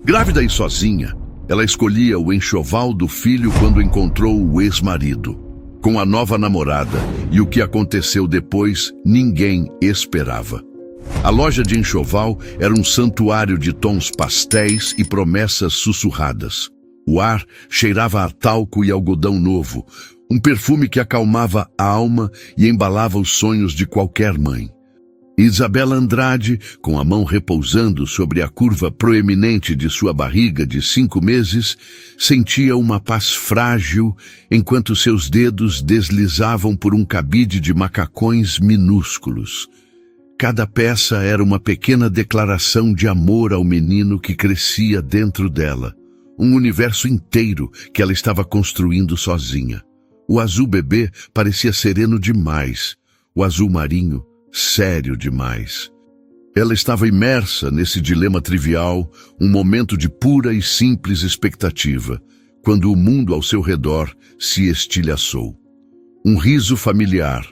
Grávida e sozinha, ela escolhia o enxoval do filho quando encontrou o ex-marido. Com a nova namorada e o que aconteceu depois, ninguém esperava. A loja de enxoval era um santuário de tons pastéis e promessas sussurradas. O ar cheirava a talco e algodão novo, um perfume que acalmava a alma e embalava os sonhos de qualquer mãe. Isabela Andrade, com a mão repousando sobre a curva proeminente de sua barriga de 5 meses, sentia uma paz frágil enquanto seus dedos deslizavam por um cabide de macacões minúsculos. Cada peça era uma pequena declaração de amor ao menino que crescia dentro dela, um universo inteiro que ela estava construindo sozinha. O azul bebê parecia sereno demais, o azul marinho sério demais. Ela estava imersa nesse dilema trivial, um momento de pura e simples expectativa, quando o mundo ao seu redor se estilhaçou. Um riso familiar,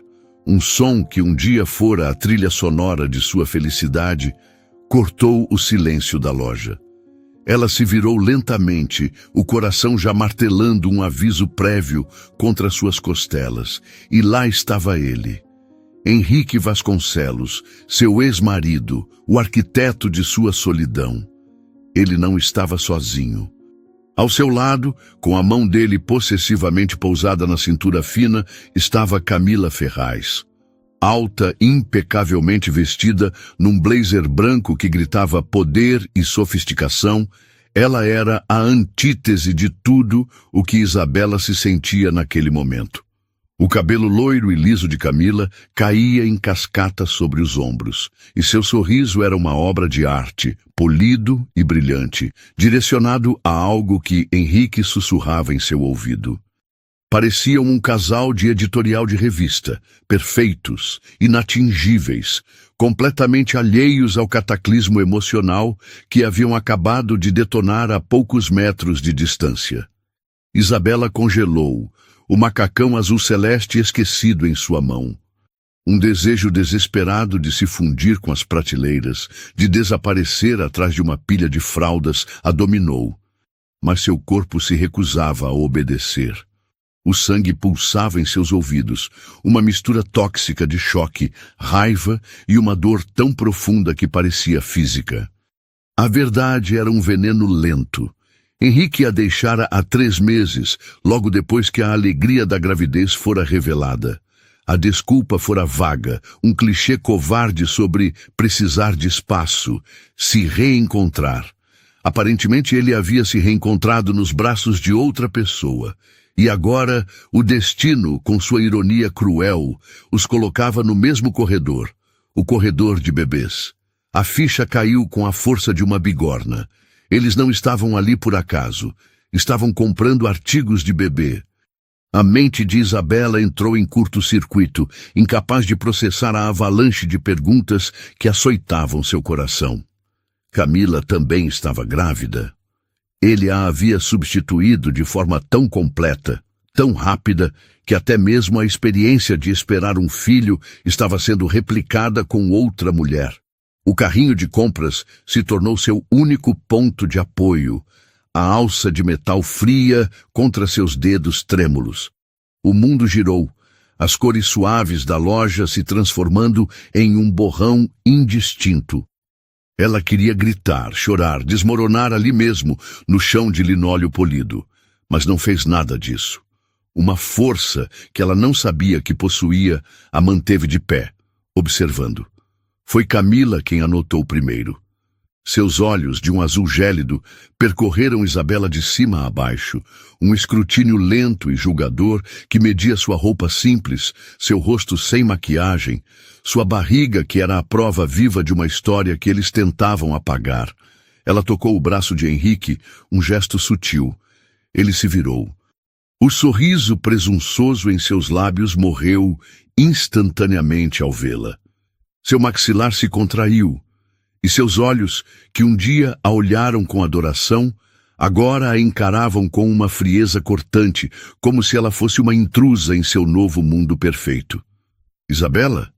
um som que um dia fora a trilha sonora de sua felicidade, cortou o silêncio da loja. Ela se virou lentamente, o coração já martelando um aviso prévio contra suas costelas, e lá estava ele. Henrique Vasconcelos, seu ex-marido, o arquiteto de sua solidão. Ele não estava sozinho. Ao seu lado, com a mão dele possessivamente pousada na cintura fina, estava Camila Ferraz. Alta, impecavelmente vestida, num blazer branco que gritava poder e sofisticação, ela era a antítese de tudo o que Isabela se sentia naquele momento. O cabelo loiro e liso de Camila caía em cascata sobre os ombros, e seu sorriso era uma obra de arte, polido e brilhante, direcionado a algo que Henrique sussurrava em seu ouvido. Pareciam um casal de editorial de revista, perfeitos, inatingíveis, completamente alheios ao cataclismo emocional que haviam acabado de detonar a poucos metros de distância. Isabela congelou, o macacão azul celeste esquecido em sua mão. Um desejo desesperado de se fundir com as prateleiras, de desaparecer atrás de uma pilha de fraldas, a dominou. Mas seu corpo se recusava a obedecer. O sangue pulsava em seus ouvidos, uma mistura tóxica de choque, raiva e uma dor tão profunda que parecia física. A verdade era um veneno lento. Henrique a deixara há 3 meses, logo depois que a alegria da gravidez fora revelada. A desculpa fora vaga, um clichê covarde sobre precisar de espaço, se reencontrar. Aparentemente ele havia se reencontrado nos braços de outra pessoa. E agora, o destino, com sua ironia cruel, os colocava no mesmo corredor, o corredor de bebês. A ficha caiu com a força de uma bigorna. Eles não estavam ali por acaso. Estavam comprando artigos de bebê. A mente de Isabela entrou em curto-circuito, incapaz de processar a avalanche de perguntas que açoitavam seu coração. Camila também estava grávida. Ele a havia substituído de forma tão completa, tão rápida, que até mesmo a experiência de esperar um filho estava sendo replicada com outra mulher. O carrinho de compras se tornou seu único ponto de apoio, a alça de metal fria contra seus dedos trêmulos. O mundo girou, as cores suaves da loja se transformando em um borrão indistinto. Ela queria gritar, chorar, desmoronar ali mesmo, no chão de linóleo polido, mas não fez nada disso. Uma força que ela não sabia que possuía a manteve de pé, observando. Foi Camila quem a notou primeiro. Seus olhos, de um azul gélido, percorreram Isabela de cima a baixo, um escrutínio lento e julgador que media sua roupa simples, seu rosto sem maquiagem, sua barriga que era a prova viva de uma história que eles tentavam apagar. Ela tocou o braço de Henrique, um gesto sutil. Ele se virou. O sorriso presunçoso em seus lábios morreu instantaneamente ao vê-la. Seu maxilar se contraiu, e seus olhos, que um dia a olharam com adoração, agora a encaravam com uma frieza cortante, como se ela fosse uma intrusa em seu novo mundo perfeito. Isabela,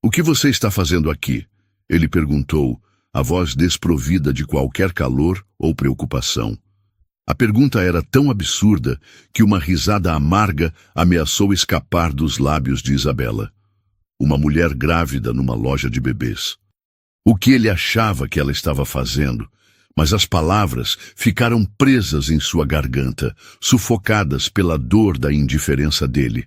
o que você está fazendo aqui? Ele perguntou, a voz desprovida de qualquer calor ou preocupação. A pergunta era tão absurda que uma risada amarga ameaçou escapar dos lábios de Isabela. Uma mulher grávida numa loja de bebês. O que ele achava que ela estava fazendo? Mas as palavras ficaram presas em sua garganta, sufocadas pela dor da indiferença dele.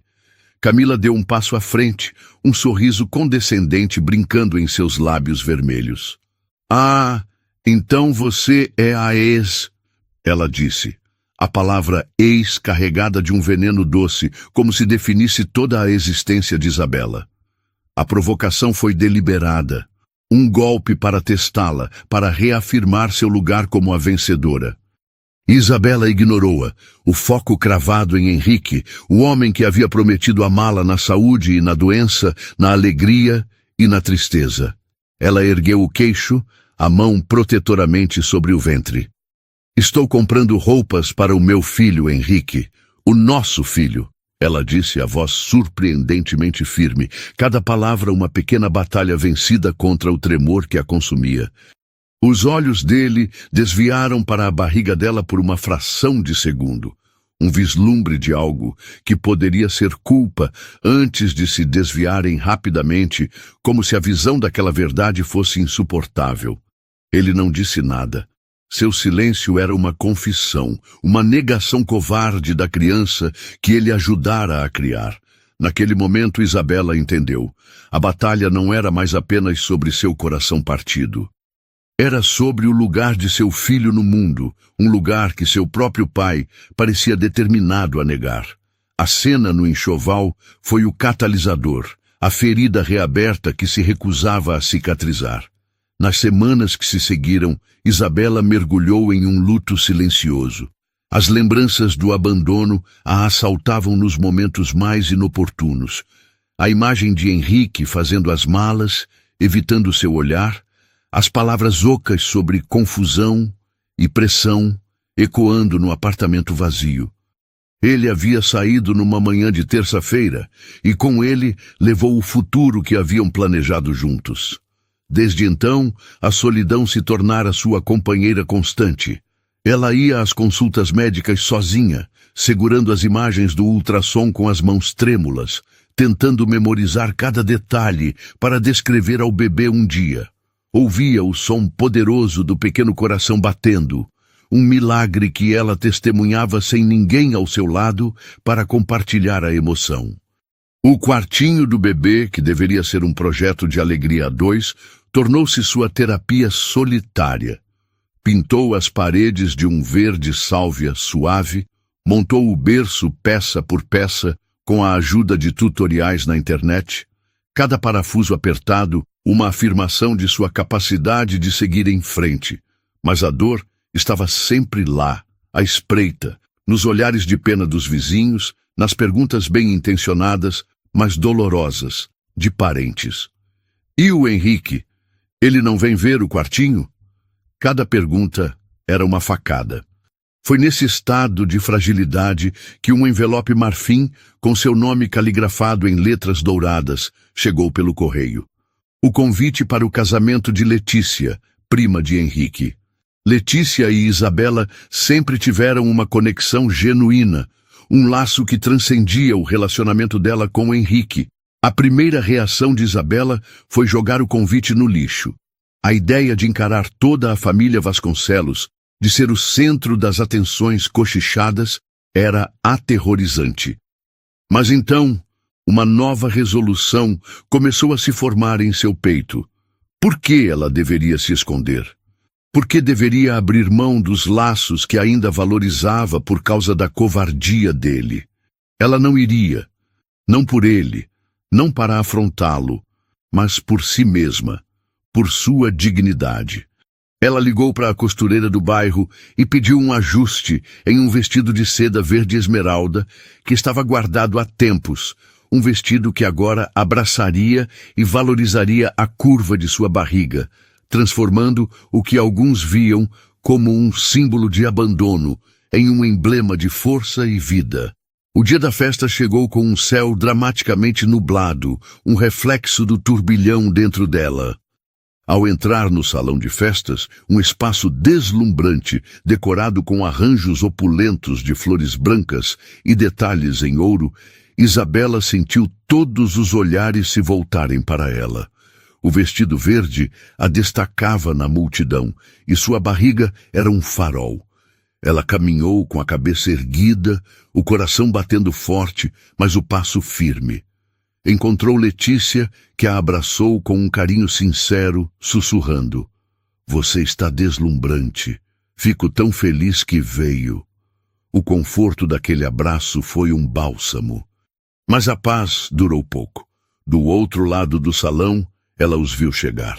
Camila deu um passo à frente, um sorriso condescendente brincando em seus lábios vermelhos. "Ah, então você é a ex", ela disse. A palavra ex carregada de um veneno doce, como se definisse toda a existência de Isabela. A provocação foi deliberada. Um golpe para testá-la, para reafirmar seu lugar como a vencedora. Isabela ignorou-a, o foco cravado em Henrique, o homem que havia prometido amá-la na saúde e na doença, na alegria e na tristeza. Ela ergueu o queixo, a mão protetoramente sobre o ventre. "Estou comprando roupas para o meu filho, Henrique, o nosso filho", ela disse, a voz surpreendentemente firme, cada palavra uma pequena batalha vencida contra o tremor que a consumia. Os olhos dele desviaram para a barriga dela por uma fração de segundo, um vislumbre de algo que poderia ser culpa antes de se desviarem rapidamente, como se a visão daquela verdade fosse insuportável. Ele não disse nada. Seu silêncio era uma confissão, uma negação covarde da criança que ele ajudara a criar. Naquele momento, Isabela entendeu. A batalha não era mais apenas sobre seu coração partido. Era sobre o lugar de seu filho no mundo, um lugar que seu próprio pai parecia determinado a negar. A cena no enxoval foi o catalisador, a ferida reaberta que se recusava a cicatrizar. Nas semanas que se seguiram, Isabela mergulhou em um luto silencioso. As lembranças do abandono a assaltavam nos momentos mais inoportunos. A imagem de Henrique fazendo as malas, evitando seu olhar, as palavras ocas sobre confusão e pressão ecoando no apartamento vazio. Ele havia saído numa manhã de terça-feira e com ele levou o futuro que haviam planejado juntos. Desde então, a solidão se tornara sua companheira constante. Ela ia às consultas médicas sozinha, segurando as imagens do ultrassom com as mãos trêmulas, tentando memorizar cada detalhe para descrever ao bebê um dia. Ouvia o som poderoso do pequeno coração batendo, um milagre que ela testemunhava sem ninguém ao seu lado para compartilhar a emoção. O quartinho do bebê, que deveria ser um projeto de alegria a dois, tornou-se sua terapia solitária. Pintou as paredes de um verde sálvia suave, montou o berço peça por peça com a ajuda de tutoriais na internet, cada parafuso apertado, uma afirmação de sua capacidade de seguir em frente. Mas a dor estava sempre lá, à espreita, nos olhares de pena dos vizinhos, nas perguntas bem-intencionadas, mas dolorosas, de parentes. "E o Henrique? Ele não vem ver o quartinho?" Cada pergunta era uma facada. Foi nesse estado de fragilidade que um envelope marfim, com seu nome caligrafado em letras douradas, chegou pelo correio. O convite para o casamento de Letícia, prima de Henrique. Letícia e Isabela sempre tiveram uma conexão genuína, um laço que transcendia o relacionamento dela com Henrique. A primeira reação de Isabela foi jogar o convite no lixo. A ideia de encarar toda a família Vasconcelos, de ser o centro das atenções cochichadas, era aterrorizante. Mas então, uma nova resolução começou a se formar em seu peito. Por que ela deveria se esconder? Por que deveria abrir mão dos laços que ainda valorizava por causa da covardia dele? Ela não iria, não por ele, não para afrontá-lo, mas por si mesma, por sua dignidade. Ela ligou para a costureira do bairro e pediu um ajuste em um vestido de seda verde esmeralda que estava guardado há tempos, um vestido que agora abraçaria e valorizaria a curva de sua barriga, transformando o que alguns viam como um símbolo de abandono em um emblema de força e vida. O dia da festa chegou com um céu dramaticamente nublado, um reflexo do turbilhão dentro dela. Ao entrar no salão de festas, um espaço deslumbrante, decorado com arranjos opulentos de flores brancas e detalhes em ouro, Isabela sentiu todos os olhares se voltarem para ela. O vestido verde a destacava na multidão, e sua barriga era um farol. Ela caminhou com a cabeça erguida, o coração batendo forte, mas o passo firme. Encontrou Letícia, que a abraçou com um carinho sincero, sussurrando: "Você está deslumbrante. Fico tão feliz que veio." O conforto daquele abraço foi um bálsamo. Mas a paz durou pouco. Do outro lado do salão, ela os viu chegar.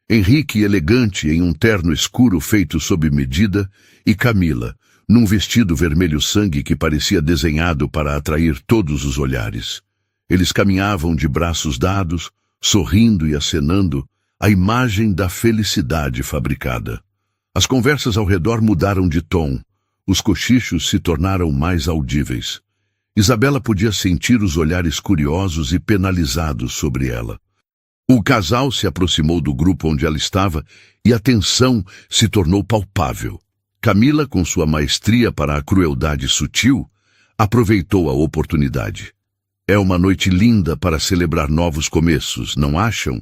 Henrique, elegante, em um terno escuro feito sob medida, e Camila, num vestido vermelho sangue que parecia desenhado para atrair todos os olhares. Eles caminhavam de braços dados, sorrindo e acenando, a imagem da felicidade fabricada. As conversas ao redor mudaram de tom. Os cochichos se tornaram mais audíveis. Isabela podia sentir os olhares curiosos e penalizados sobre ela. O casal se aproximou do grupo onde ela estava e a tensão se tornou palpável. Camila, com sua maestria para a crueldade sutil, aproveitou a oportunidade. "É uma noite linda para celebrar novos começos, não acham?"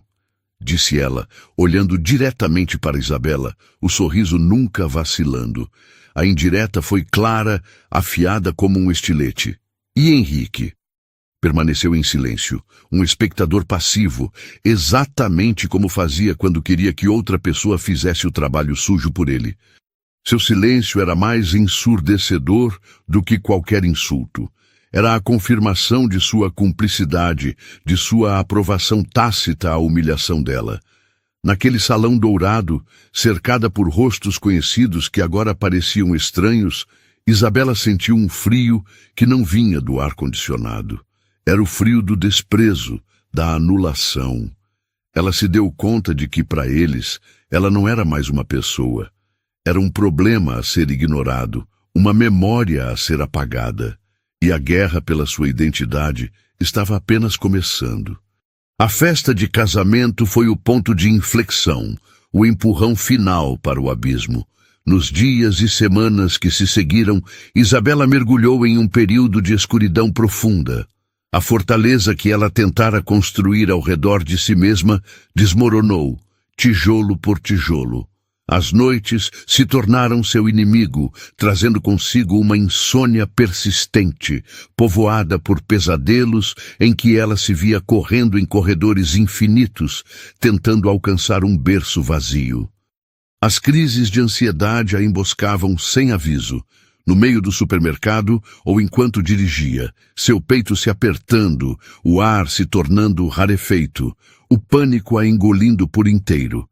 disse ela, olhando diretamente para Isabela, o sorriso nunca vacilando. A indireta foi clara, afiada como um estilete. E Henrique? Permaneceu em silêncio, um espectador passivo, exatamente como fazia quando queria que outra pessoa fizesse o trabalho sujo por ele. Seu silêncio era mais ensurdecedor do que qualquer insulto. Era a confirmação de sua cumplicidade, de sua aprovação tácita à humilhação dela. Naquele salão dourado, cercada por rostos conhecidos que agora pareciam estranhos, Isabela sentiu um frio que não vinha do ar-condicionado. Era o frio do desprezo, da anulação. Ela se deu conta de que, para eles, ela não era mais uma pessoa. Era um problema a ser ignorado, uma memória a ser apagada. E a guerra pela sua identidade estava apenas começando. A festa de casamento foi o ponto de inflexão, o empurrão final para o abismo. Nos dias e semanas que se seguiram, Isabela mergulhou em um período de escuridão profunda. A fortaleza que ela tentara construir ao redor de si mesma desmoronou, tijolo por tijolo. As noites se tornaram seu inimigo, trazendo consigo uma insônia persistente, povoada por pesadelos em que ela se via correndo em corredores infinitos, tentando alcançar um berço vazio. As crises de ansiedade a emboscavam sem aviso, no meio do supermercado ou enquanto dirigia, seu peito se apertando, o ar se tornando rarefeito, o pânico a engolindo por inteiro.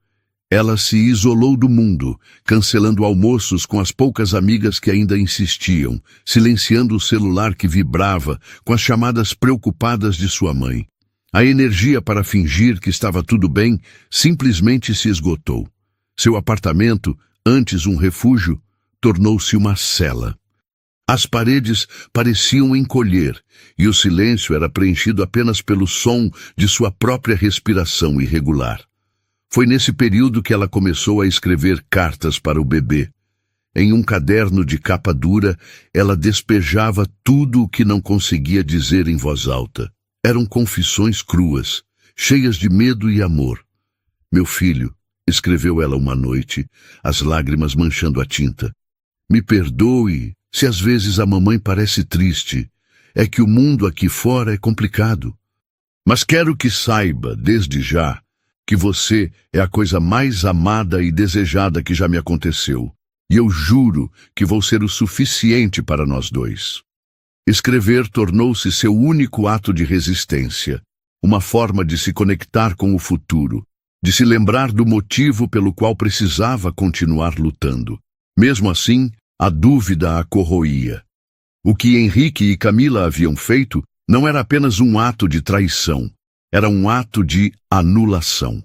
Ela se isolou do mundo, cancelando almoços com as poucas amigas que ainda insistiam, silenciando o celular que vibrava com as chamadas preocupadas de sua mãe. A energia para fingir que estava tudo bem simplesmente se esgotou. Seu apartamento, antes um refúgio, tornou-se uma cela. As paredes pareciam encolher e o silêncio era preenchido apenas pelo som de sua própria respiração irregular. Foi nesse período que ela começou a escrever cartas para o bebê. Em um caderno de capa dura, ela despejava tudo o que não conseguia dizer em voz alta. Eram confissões cruas, cheias de medo e amor. "Meu filho", escreveu ela uma noite, as lágrimas manchando a tinta. "Me perdoe se às vezes a mamãe parece triste. É que o mundo aqui fora é complicado. Mas quero que saiba, desde já, que você é a coisa mais amada e desejada que já me aconteceu, e eu juro que vou ser o suficiente para nós dois." Escrever tornou-se seu único ato de resistência, uma forma de se conectar com o futuro, de se lembrar do motivo pelo qual precisava continuar lutando. Mesmo assim, a dúvida a corroía. O que Henrique e Camila haviam feito não era apenas um ato de traição. Era um ato de anulação.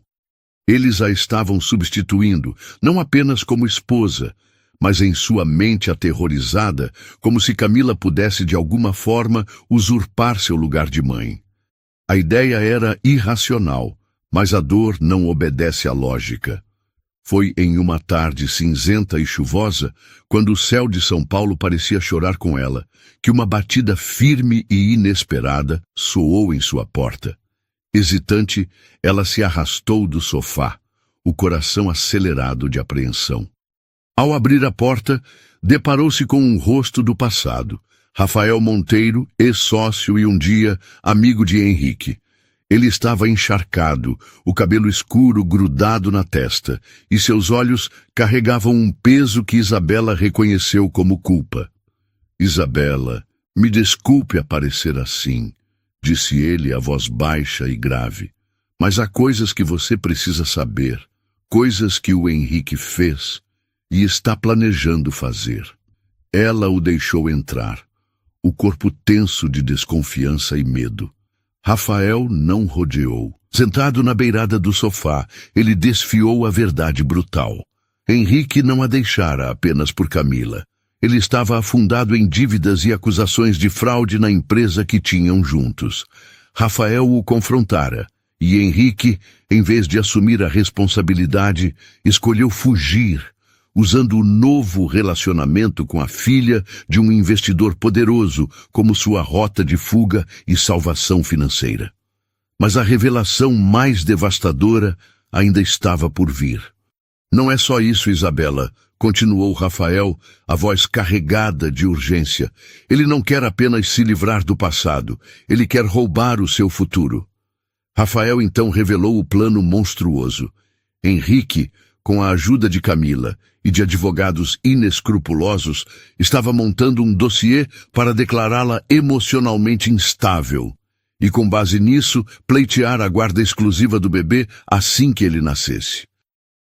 Eles a estavam substituindo, não apenas como esposa, mas em sua mente aterrorizada, como se Camila pudesse de alguma forma usurpar seu lugar de mãe. A ideia era irracional, Mas a dor não obedece à lógica. Foi em uma tarde cinzenta e chuvosa, quando o céu de São Paulo parecia chorar com ela, que uma batida firme e inesperada soou em sua porta. Hesitante, ela se arrastou do sofá, o coração acelerado de apreensão. Ao abrir a porta, deparou-se com um rosto do passado. Rafael Monteiro, ex-sócio e um dia amigo de Henrique. Ele estava encharcado, o cabelo escuro grudado na testa, e seus olhos carregavam um peso que Isabela reconheceu como culpa. Isabela, me desculpe aparecer assim, disse ele a voz baixa e grave. Mas há coisas que você precisa saber, coisas que o Henrique fez e está planejando fazer. Ela o deixou entrar, o corpo tenso de desconfiança e medo. Rafael não rodeou. Sentado na beirada do sofá, ele desfiou a verdade brutal. Henrique não a deixara apenas por Camila. Ele estava afundado em dívidas e acusações de fraude na empresa que tinham juntos. Rafael o confrontara, e Henrique, em vez de assumir a responsabilidade, escolheu fugir, usando o novo relacionamento com a filha de um investidor poderoso como sua rota de fuga e salvação financeira. Mas a revelação mais devastadora ainda estava por vir. Não é só isso, Isabela, continuou Rafael, a voz carregada de urgência. Ele não quer apenas se livrar do passado, ele quer roubar o seu futuro. Rafael então revelou o plano monstruoso. Henrique, com a ajuda de Camila e de advogados inescrupulosos, estava montando um dossiê para declará-la emocionalmente instável e, com base nisso, pleitear a guarda exclusiva do bebê assim que ele nascesse.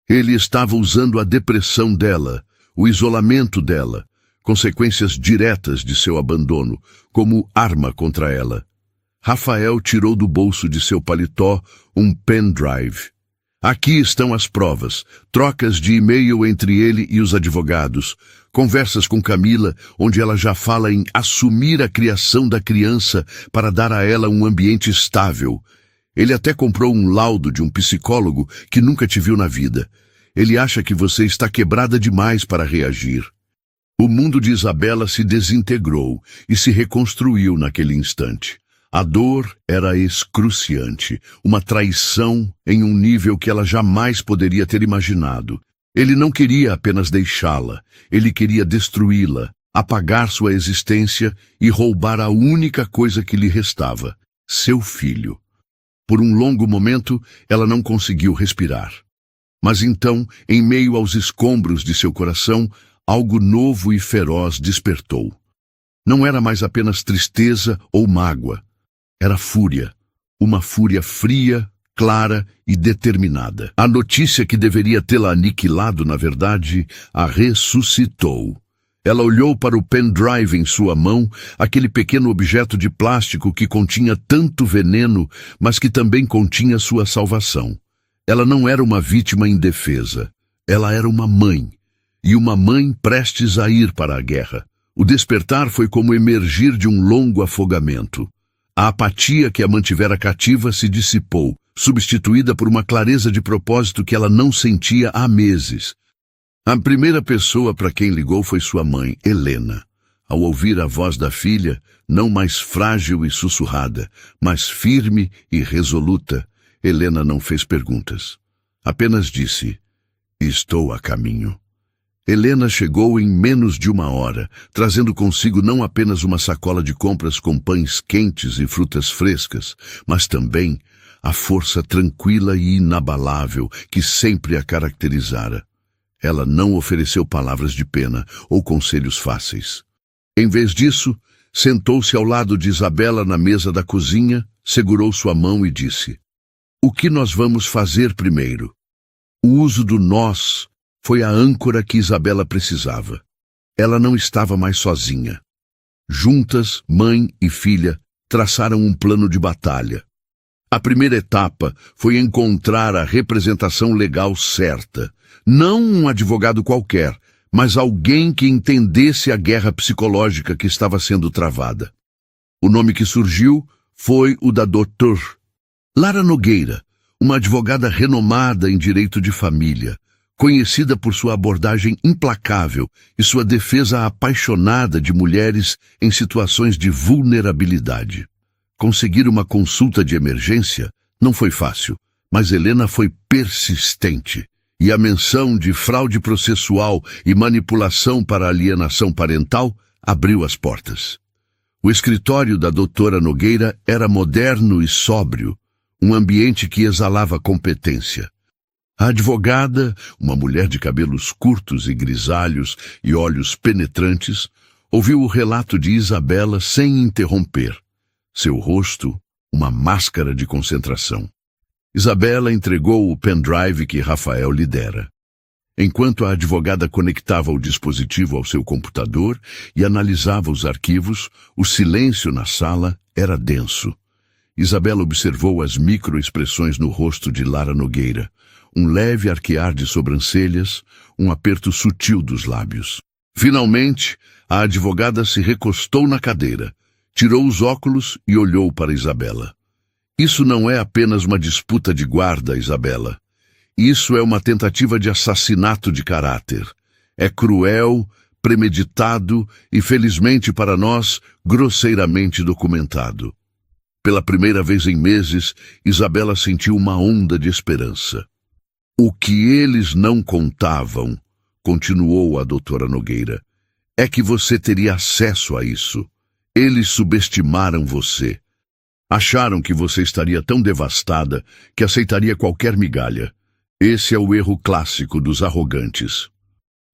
Ele estava usando a depressão dela, o isolamento dela, consequências diretas de seu abandono, como arma contra ela. Rafael tirou do bolso de seu paletó um pendrive. Aqui estão as provas, trocas de e-mail entre ele e os advogados, conversas com Camila, onde ela já fala em assumir a criação da criança para dar a ela um ambiente estável. Ele até comprou um laudo de um psicólogo que nunca te viu na vida. Ele acha que você está quebrada demais para reagir. O mundo de Isabela se desintegrou e se reconstruiu naquele instante. A dor era excruciante, uma traição em um nível que ela jamais poderia ter imaginado. Ele não queria apenas deixá-la, ele queria destruí-la, apagar sua existência e roubar a única coisa que lhe restava, seu filho. Por um longo momento, ela não conseguiu respirar. Mas então, em meio aos escombros de seu coração, algo novo e feroz despertou. Não era mais apenas tristeza ou mágoa. Era fúria, uma fúria fria, clara e determinada. A notícia que deveria tê-la aniquilado, na verdade, a ressuscitou. Ela olhou para o pendrive em sua mão, aquele pequeno objeto de plástico que continha tanto veneno, mas que também continha sua salvação. Ela não era uma vítima indefesa. Ela era uma mãe, e uma mãe prestes a ir para a guerra. O despertar foi como emergir de um longo afogamento. A apatia que a mantivera cativa se dissipou, substituída por uma clareza de propósito que ela não sentia há meses. A primeira pessoa para quem ligou foi sua mãe, Helena. Ao ouvir a voz da filha, não mais frágil e sussurrada, mas firme e resoluta, Helena não fez perguntas. Apenas disse, "Estou a caminho." Helena chegou em menos de uma hora, trazendo consigo não apenas uma sacola de compras com pães quentes e frutas frescas, mas também a força tranquila e inabalável que sempre a caracterizara. Ela não ofereceu palavras de pena ou conselhos fáceis. Em vez disso, sentou-se ao lado de Isabela na mesa da cozinha, segurou sua mão e disse, "O que nós vamos fazer primeiro?" O uso do nós foi a âncora que Isabela precisava. Ela não estava mais sozinha. Juntas, mãe e filha traçaram um plano de batalha. A primeira etapa foi encontrar a representação legal certa. Não um advogado qualquer, mas alguém que entendesse a guerra psicológica que estava sendo travada. O nome que surgiu foi o da Dr. Lara Nogueira, uma advogada renomada em direito de família, conhecida por sua abordagem implacável e sua defesa apaixonada de mulheres em situações de vulnerabilidade. Conseguir uma consulta de emergência não foi fácil, mas Helena foi persistente, e a menção de fraude processual e manipulação para alienação parental abriu as portas. O escritório da doutora Nogueira era moderno e sóbrio, um ambiente que exalava competência. A advogada, uma mulher de cabelos curtos e grisalhos e olhos penetrantes, ouviu o relato de Isabela sem interromper. Seu rosto, uma máscara de concentração. Isabela entregou o pendrive que Rafael lhe dera. Enquanto a advogada conectava o dispositivo ao seu computador e analisava os arquivos, o silêncio na sala era denso. Isabela observou as microexpressões no rosto de Lara Nogueira, um leve arquear de sobrancelhas, um aperto sutil dos lábios. Finalmente, a advogada se recostou na cadeira, tirou os óculos e olhou para Isabela. Isso não é apenas uma disputa de guarda, Isabela. Isso é uma tentativa de assassinato de caráter. É cruel, premeditado e, felizmente para nós, grosseiramente documentado. Pela primeira vez em meses, Isabela sentiu uma onda de esperança. O que eles não contavam, continuou a doutora Nogueira, é que você teria acesso a isso. Eles subestimaram você. Acharam que você estaria tão devastada que aceitaria qualquer migalha. Esse é o erro clássico dos arrogantes.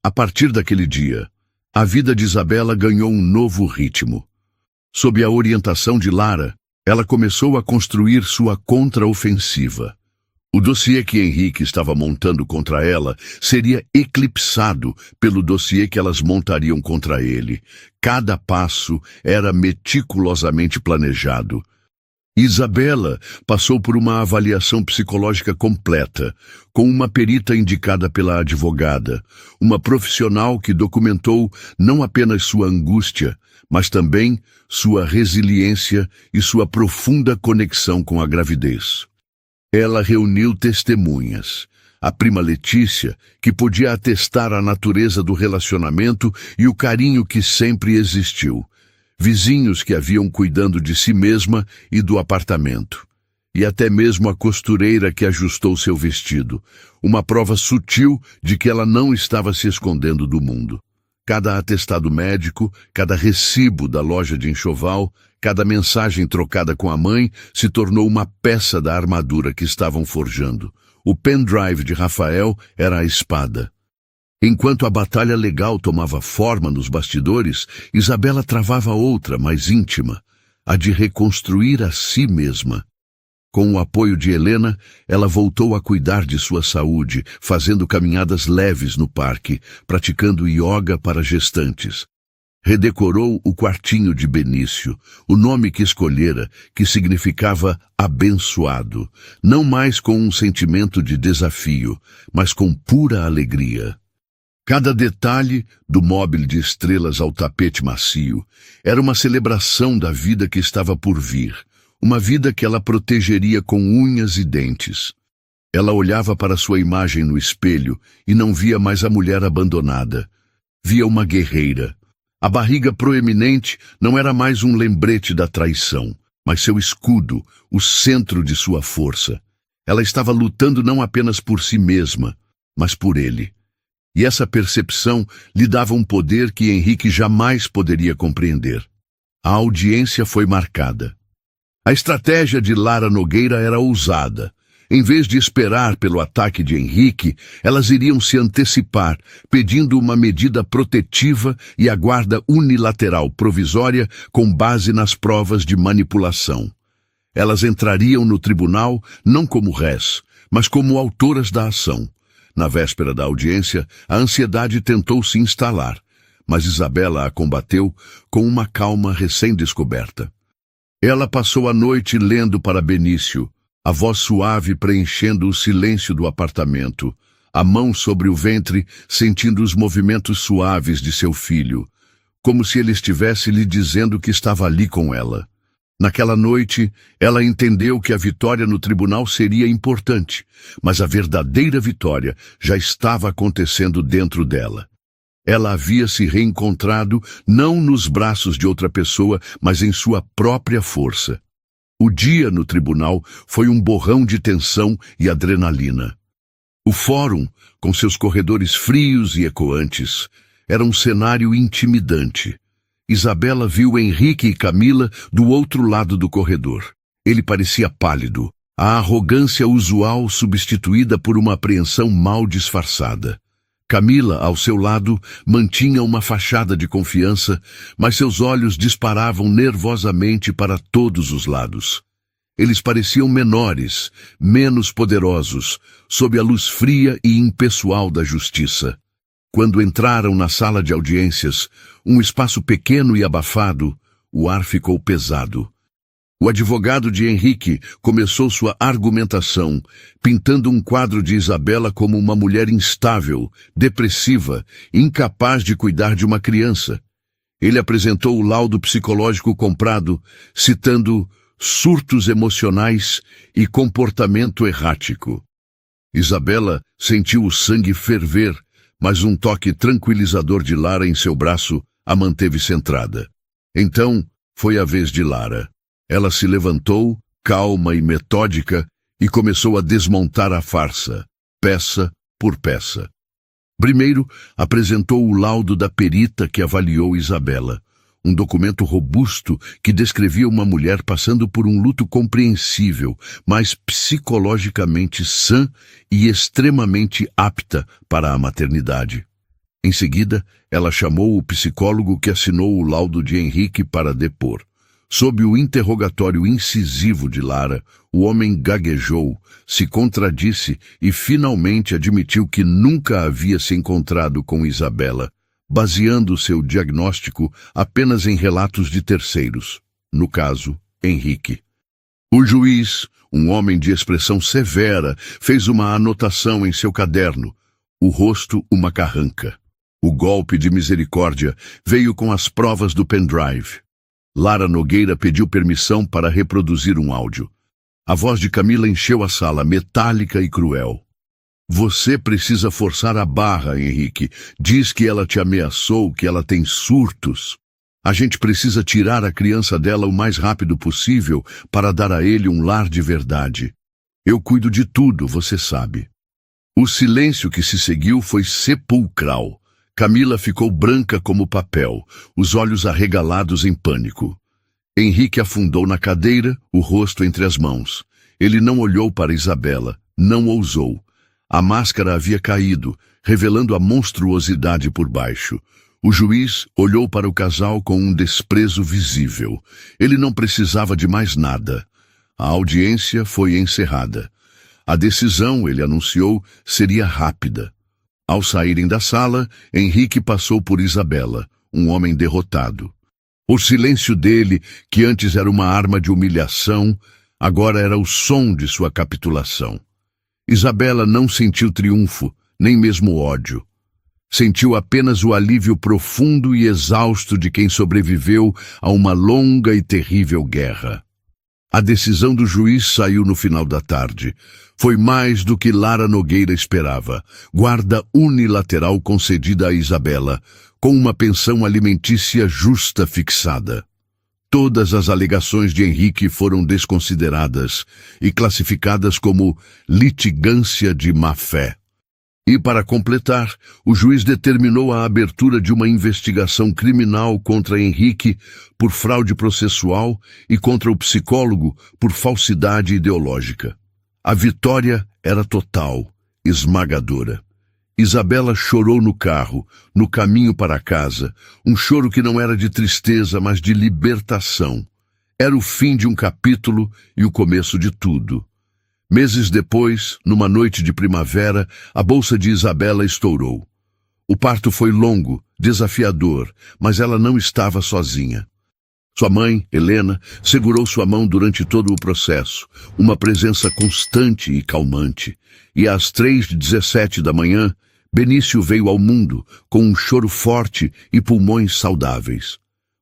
A partir daquele dia, a vida de Isabela ganhou um novo ritmo. Sob a orientação de Lara, ela começou a construir sua contraofensiva. O dossiê que Henrique estava montando contra ela seria eclipsado pelo dossiê que elas montariam contra ele. Cada passo era meticulosamente planejado. Isabela passou por uma avaliação psicológica completa, com uma perita indicada pela advogada, uma profissional que documentou não apenas sua angústia, mas também sua resiliência e sua profunda conexão com a gravidez. Ela reuniu testemunhas. A prima Letícia, que podia atestar a natureza do relacionamento e o carinho que sempre existiu. Vizinhos que haviam cuidando de si mesma e do apartamento. E até mesmo a costureira que ajustou seu vestido. Uma prova sutil de que ela não estava se escondendo do mundo. Cada atestado médico, cada recibo da loja de enxoval, cada mensagem trocada com a mãe se tornou uma peça da armadura que estavam forjando. O pendrive de Rafael era a espada. Enquanto a batalha legal tomava forma nos bastidores, Isabela travava outra, mais íntima, a de reconstruir a si mesma. Com o apoio de Helena, ela voltou a cuidar de sua saúde, fazendo caminhadas leves no parque, praticando yoga para gestantes. Redecorou o quartinho de Benício, o nome que escolhera, que significava abençoado, não mais com um sentimento de desafio, mas com pura alegria. Cada detalhe, do móvel de estrelas ao tapete macio, era uma celebração da vida que estava por vir, uma vida que ela protegeria com unhas e dentes. Ela olhava para sua imagem no espelho e não via mais a mulher abandonada. Via uma guerreira. A barriga proeminente não era mais um lembrete da traição, mas seu escudo, o centro de sua força. Ela estava lutando não apenas por si mesma, mas por ele. E essa percepção lhe dava um poder que Henrique jamais poderia compreender. A audiência foi marcada. A estratégia de Lara Nogueira era ousada. Em vez de esperar pelo ataque de Henrique, elas iriam se antecipar, pedindo uma medida protetiva e a guarda unilateral provisória com base nas provas de manipulação. Elas entrariam no tribunal não como réis, mas como autoras da ação. Na véspera da audiência, a ansiedade tentou se instalar, mas Isabela a combateu com uma calma recém-descoberta. Ela passou a noite lendo para Benício, a voz suave preenchendo o silêncio do apartamento, a mão sobre o ventre sentindo os movimentos suaves de seu filho, como se ele estivesse lhe dizendo que estava ali com ela. Naquela noite, ela entendeu que a vitória no tribunal seria importante, mas a verdadeira vitória já estava acontecendo dentro dela. Ela havia se reencontrado não nos braços de outra pessoa, mas em sua própria força. O dia no tribunal foi um borrão de tensão e adrenalina. O fórum, com seus corredores frios e ecoantes, era um cenário intimidante. Isabela viu Henrique e Camila do outro lado do corredor. Ele parecia pálido, a arrogância usual substituída por uma apreensão mal disfarçada. Camila, ao seu lado, mantinha uma fachada de confiança, mas seus olhos disparavam nervosamente para todos os lados. Eles pareciam menores, menos poderosos, sob a luz fria e impessoal da justiça. Quando entraram na sala de audiências, um espaço pequeno e abafado, o ar ficou pesado. O advogado de Henrique começou sua argumentação, pintando um quadro de Isabela como uma mulher instável, depressiva, incapaz de cuidar de uma criança. Ele apresentou o laudo psicológico comprado, citando surtos emocionais e comportamento errático. Isabela sentiu o sangue ferver, mas um toque tranquilizador de Lara em seu braço a manteve centrada. Então, foi a vez de Lara. Ela se levantou, calma e metódica, e começou a desmontar a farsa, peça por peça. Primeiro, apresentou o laudo da perita que avaliou Isabela, um documento robusto que descrevia uma mulher passando por um luto compreensível, mas psicologicamente sã e extremamente apta para a maternidade. Em seguida, ela chamou o psicólogo que assinou o laudo de Henrique para depor. Sob o interrogatório incisivo de Lara, o homem gaguejou, se contradisse e finalmente admitiu que nunca havia se encontrado com Isabela, baseando seu diagnóstico apenas em relatos de terceiros, no caso, Henrique. O juiz, um homem de expressão severa, fez uma anotação em seu caderno, o rosto uma carranca. O golpe de misericórdia veio com as provas do pendrive. Lara Nogueira pediu permissão para reproduzir um áudio. A voz de Camila encheu a sala, metálica e cruel. Você precisa forçar a barra, Henrique. Diz que ela te ameaçou, que ela tem surtos. A gente precisa tirar a criança dela o mais rápido possível para dar a ele um lar de verdade. Eu cuido de tudo, você sabe. O silêncio que se seguiu foi sepulcral. Camila ficou branca como papel, os olhos arregalados em pânico. Henrique afundou na cadeira, o rosto entre as mãos. Ele não olhou para Isabela, não ousou. A máscara havia caído, revelando a monstruosidade por baixo. O juiz olhou para o casal com um desprezo visível. Ele não precisava de mais nada. A audiência foi encerrada. A decisão, ele anunciou, seria rápida. Ao saírem da sala, Henrique passou por Isabela, um homem derrotado. O silêncio dele, que antes era uma arma de humilhação, agora era o som de sua capitulação. Isabela não sentiu triunfo, nem mesmo ódio. Sentiu apenas o alívio profundo e exausto de quem sobreviveu a uma longa e terrível guerra. A decisão do juiz saiu no final da tarde. Foi mais do que Lara Nogueira esperava. Guarda unilateral concedida a Isabela, com uma pensão alimentícia justa fixada. Todas as alegações de Henrique foram desconsideradas e classificadas como litigância de má-fé. E, para completar, o juiz determinou a abertura de uma investigação criminal contra Henrique por fraude processual e contra o psicólogo por falsidade ideológica. A vitória era total, esmagadora. Isabela chorou no carro, no caminho para casa, um choro que não era de tristeza, mas de libertação. Era o fim de um capítulo e o começo de tudo. Meses depois, numa noite de primavera, a bolsa de Isabela estourou. O parto foi longo, desafiador, mas ela não estava sozinha. Sua mãe, Helena, segurou sua mão durante todo o processo, uma presença constante e calmante. E às 3h17 da manhã, Benício veio ao mundo, com um choro forte e pulmões saudáveis.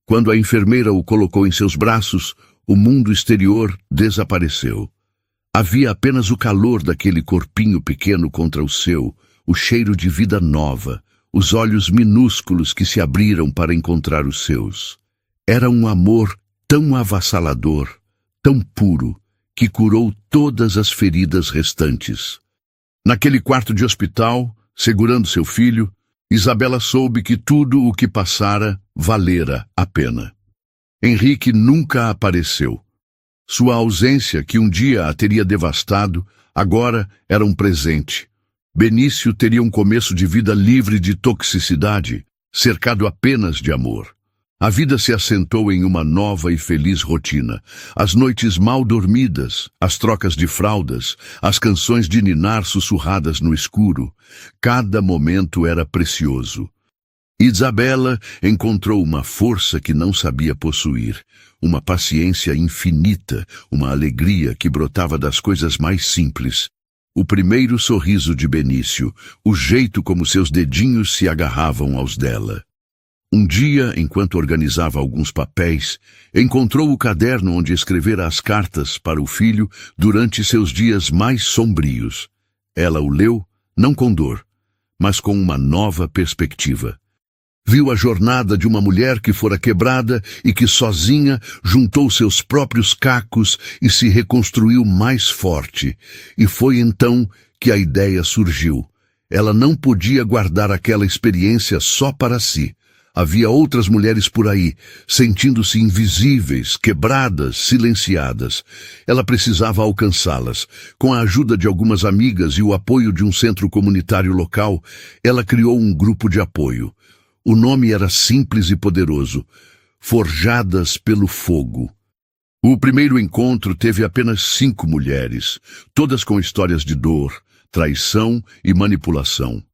Quando a enfermeira o colocou em seus braços, O mundo exterior desapareceu. Havia apenas o calor daquele corpinho pequeno contra o seu, o cheiro de vida nova, os olhos minúsculos que se abriram para encontrar os seus. Era um amor tão avassalador, tão puro, que curou todas as feridas restantes. Naquele quarto de hospital, segurando seu filho, Isabela soube que tudo o que passara valera a pena. Henrique nunca apareceu. Sua ausência, que um dia a teria devastado, agora era um presente. Benício teria um começo de vida livre de toxicidade, cercado apenas de amor. A vida se assentou em uma nova e feliz rotina. As noites mal dormidas, as trocas de fraldas, as canções de ninar sussurradas no escuro. Cada momento era precioso. Isabela encontrou uma força que não sabia possuir, uma paciência infinita, uma alegria que brotava das coisas mais simples. O primeiro sorriso de Benício, o jeito como seus dedinhos se agarravam aos dela. Um dia, enquanto organizava alguns papéis, encontrou o caderno onde escrevera as cartas para o filho durante seus dias mais sombrios. Ela o leu, não com dor, mas com uma nova perspectiva. Viu a jornada de uma mulher que fora quebrada e que sozinha juntou seus próprios cacos e se reconstruiu mais forte. E foi então que a ideia surgiu. Ela não podia guardar aquela experiência só para si. Havia outras mulheres por aí, sentindo-se invisíveis, quebradas, silenciadas. Ela precisava alcançá-las. Com a ajuda de algumas amigas e o apoio de um centro comunitário local, ela criou um grupo de apoio. O nome era simples e poderoso: Forjadas pelo Fogo. O primeiro encontro teve apenas 5 mulheres, todas com histórias de dor, traição e manipulação.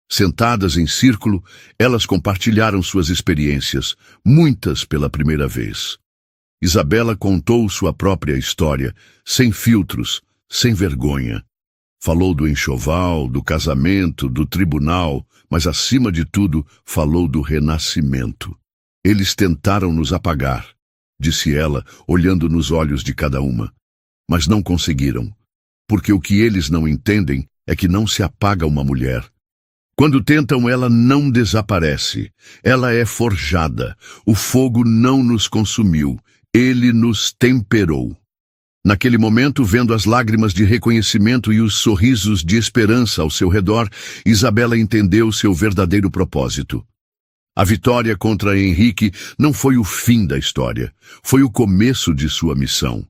Sentadas em círculo, elas compartilharam suas experiências, muitas pela primeira vez. Isabela contou sua própria história, sem filtros, sem vergonha. Falou do enxoval, do casamento, do tribunal, mas acima de tudo, falou do renascimento. Eles tentaram nos apagar, disse ela, olhando nos olhos de cada uma. Mas não conseguiram, porque o que eles não entendem é que não se apaga uma mulher. Quando tentam, ela não desaparece. Ela é forjada. O fogo não nos consumiu. Ele nos temperou. Naquele momento, vendo as lágrimas de reconhecimento e os sorrisos de esperança ao seu redor, Isabela entendeu seu verdadeiro propósito. A vitória contra Henrique não foi o fim da história, foi o começo de sua missão.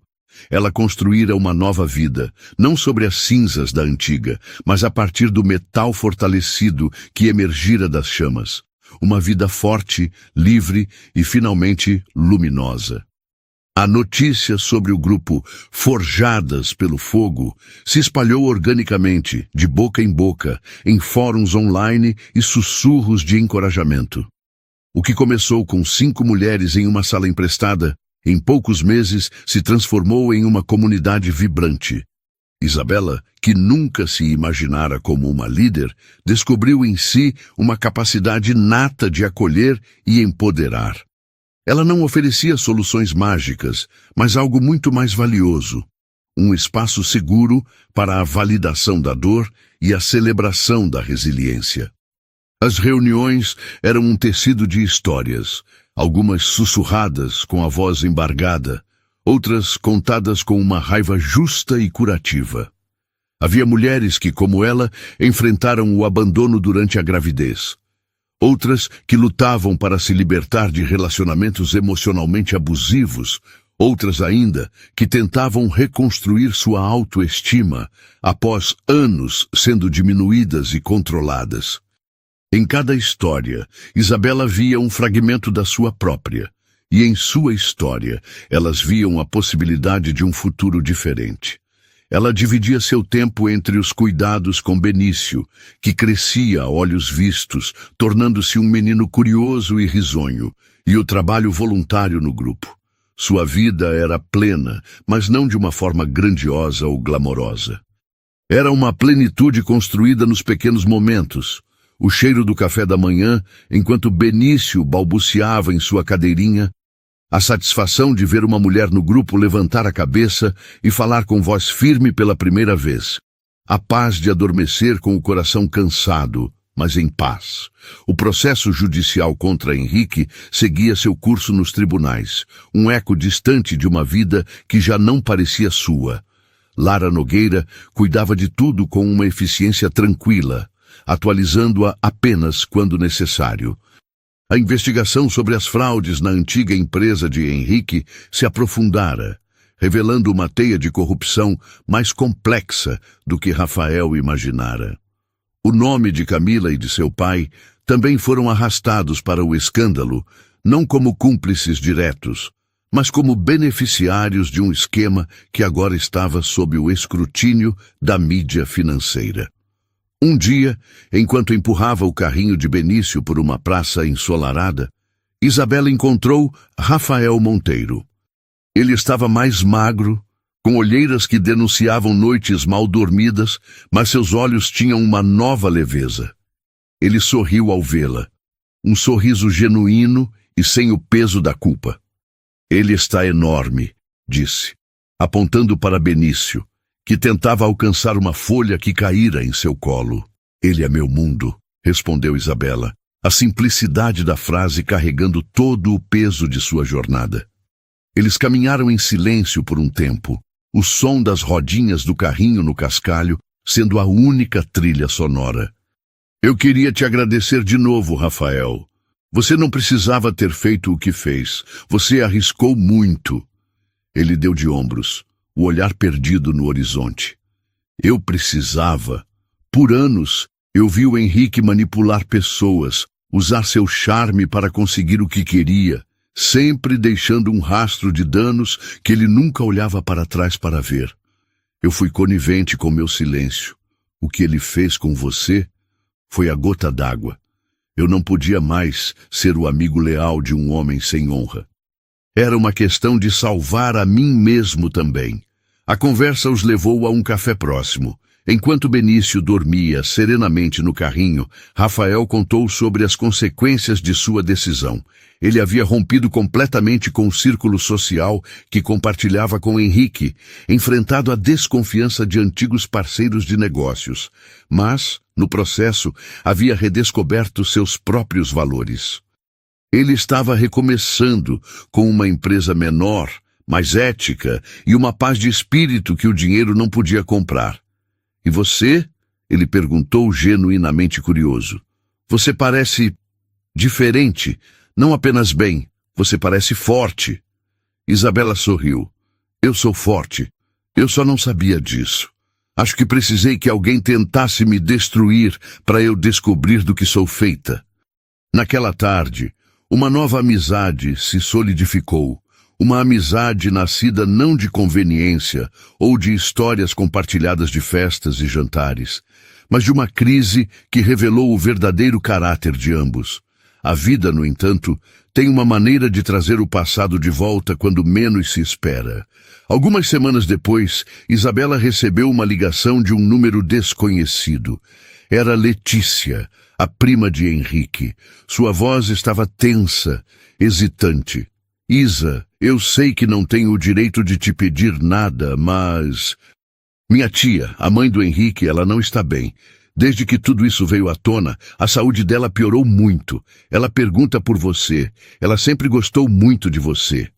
Ela construíra uma nova vida, não sobre as cinzas da antiga, mas a partir do metal fortalecido que emergira das chamas. Uma vida forte, livre e finalmente luminosa. A notícia sobre o grupo Forjadas pelo Fogo se espalhou organicamente, de boca em boca, em fóruns online e sussurros de encorajamento. O que começou com 5 mulheres em uma sala emprestada, em poucos meses se transformou em uma comunidade vibrante. Isabela, que nunca se imaginara como uma líder, descobriu em si uma capacidade inata de acolher e empoderar. Ela não oferecia soluções mágicas, mas algo muito mais valioso. Um espaço seguro para a validação da dor e a celebração da resiliência. As reuniões eram um tecido de histórias, algumas sussurradas com a voz embargada, outras contadas com uma raiva justa e curativa. Havia mulheres que, como ela, enfrentaram o abandono durante a gravidez. Outras que lutavam para se libertar de relacionamentos emocionalmente abusivos, outras ainda que tentavam reconstruir sua autoestima após anos sendo diminuídas e controladas. Em cada história, Isabela via um fragmento da sua própria, e em sua história elas viam a possibilidade de um futuro diferente. Ela dividia seu tempo entre os cuidados com Benício, que crescia a olhos vistos, tornando-se um menino curioso e risonho, e o trabalho voluntário no grupo. Sua vida era plena, mas não de uma forma grandiosa ou glamourosa. Era uma plenitude construída nos pequenos momentos. O cheiro do café da manhã, enquanto Benício balbuciava em sua cadeirinha, A satisfação de ver uma mulher no grupo levantar a cabeça e falar com voz firme pela primeira vez. A paz de adormecer com o coração cansado, mas em paz. O processo judicial contra Henrique seguia seu curso nos tribunais, um eco distante de uma vida que já não parecia sua. Lara Nogueira cuidava de tudo com uma eficiência tranquila, atualizando-a apenas quando necessário. A investigação sobre as fraudes na antiga empresa de Henrique se aprofundara, revelando uma teia de corrupção mais complexa do que Rafael imaginara. O nome de Camila e de seu pai também foram arrastados para o escândalo, não como cúmplices diretos, mas como beneficiários de um esquema que agora estava sob o escrutínio da mídia financeira. Um dia, enquanto empurrava o carrinho de Benício por uma praça ensolarada, Isabela encontrou Rafael Monteiro. Ele estava mais magro, com olheiras que denunciavam noites mal dormidas, mas seus olhos tinham uma nova leveza. Ele sorriu ao vê-la, um sorriso genuíno e sem o peso da culpa. Ele está enorme, disse, apontando para Benício, que tentava alcançar uma folha que caíra em seu colo. Ele é meu mundo, respondeu Isabela, a simplicidade da frase carregando todo o peso de sua jornada. Eles caminharam em silêncio por um tempo, o som das rodinhas do carrinho no cascalho sendo a única trilha sonora. Eu queria te agradecer de novo, Rafael. Você não precisava ter feito o que fez. Você arriscou muito. Ele deu de ombros, o olhar perdido no horizonte. Eu precisava. Por anos, eu vi o Henrique manipular pessoas, usar seu charme para conseguir o que queria, sempre deixando um rastro de danos que ele nunca olhava para trás para ver. Eu fui conivente com meu silêncio. O que ele fez com você foi a gota d'água. Eu não podia mais ser o amigo leal de um homem sem honra. Era uma questão de salvar a mim mesmo também. A conversa os levou a um café próximo. Enquanto Benício dormia serenamente no carrinho, Rafael contou sobre as consequências de sua decisão. Ele havia rompido completamente com o círculo social que compartilhava com Henrique, enfrentado a desconfiança de antigos parceiros de negócios. Mas, no processo, havia redescoberto seus próprios valores. Ele estava recomeçando com uma empresa menor, mais ética e uma paz de espírito que o dinheiro não podia comprar. E você? Ele perguntou genuinamente curioso. Você parece diferente, não apenas bem, você parece forte. Isabela sorriu. Eu sou forte. Eu só não sabia disso. Acho que precisei que alguém tentasse me destruir para eu descobrir do que sou feita. Naquela tarde, uma nova amizade se solidificou. Uma amizade nascida não de conveniência ou de histórias compartilhadas de festas e jantares, mas de uma crise que revelou o verdadeiro caráter de ambos. A vida, no entanto, tem uma maneira de trazer o passado de volta quando menos se espera. Algumas semanas depois, Isabela recebeu uma ligação de um número desconhecido. Era Letícia, a prima de Henrique. Sua voz estava tensa, hesitante. Isa, eu sei que não tenho o direito de te pedir nada, mas... Minha tia, a mãe do Henrique, ela não está bem. Desde que tudo isso veio à tona, a saúde dela piorou muito. Ela pergunta por você. Ela sempre gostou muito de você.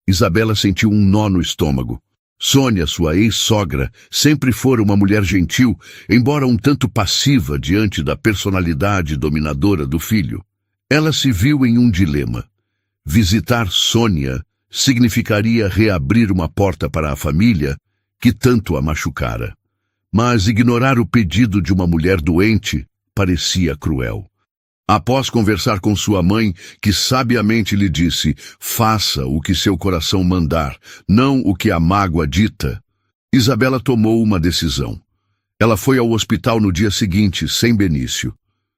Isabela sentiu um nó no estômago. Sônia, sua ex-sogra, sempre fora uma mulher gentil, embora um tanto passiva diante da personalidade dominadora do filho. Ela se viu em um dilema. Visitar Sônia significaria reabrir uma porta para a família que tanto a machucara. Mas ignorar o pedido de uma mulher doente parecia cruel. Após conversar com sua mãe, que sabiamente lhe disse, faça o que seu coração mandar, não o que a mágoa dita, Isabela tomou uma decisão. Ela foi ao hospital no dia seguinte, sem Benício.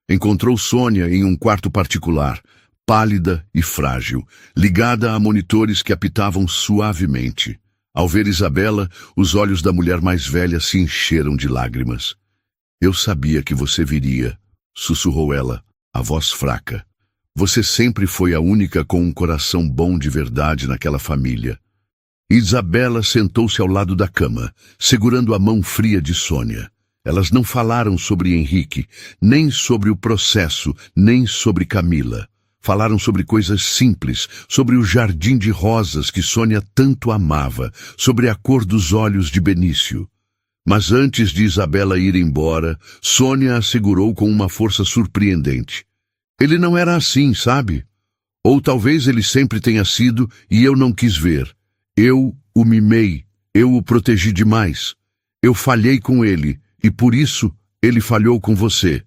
Encontrou Sônia em um quarto particular, pálida e frágil, ligada a monitores que apitavam suavemente. Ao ver Isabela, os olhos da mulher mais velha se encheram de lágrimas. Eu sabia que você viria, sussurrou ela, a voz fraca. Você sempre foi a única com um coração bom de verdade naquela família. Isabela sentou-se ao lado da cama, segurando a mão fria de Sônia. Elas não falaram sobre Henrique, nem sobre o processo, nem sobre Camila. Falaram sobre coisas simples, sobre o jardim de rosas que Sônia tanto amava, sobre a cor dos olhos de Benício. Mas antes de Isabela ir embora, Sônia assegurou com uma força surpreendente. Ele não era assim, sabe? Ou talvez ele sempre tenha sido e eu não quis ver. Eu o mimei, eu o protegi demais. Eu falhei com ele e por isso ele falhou com você.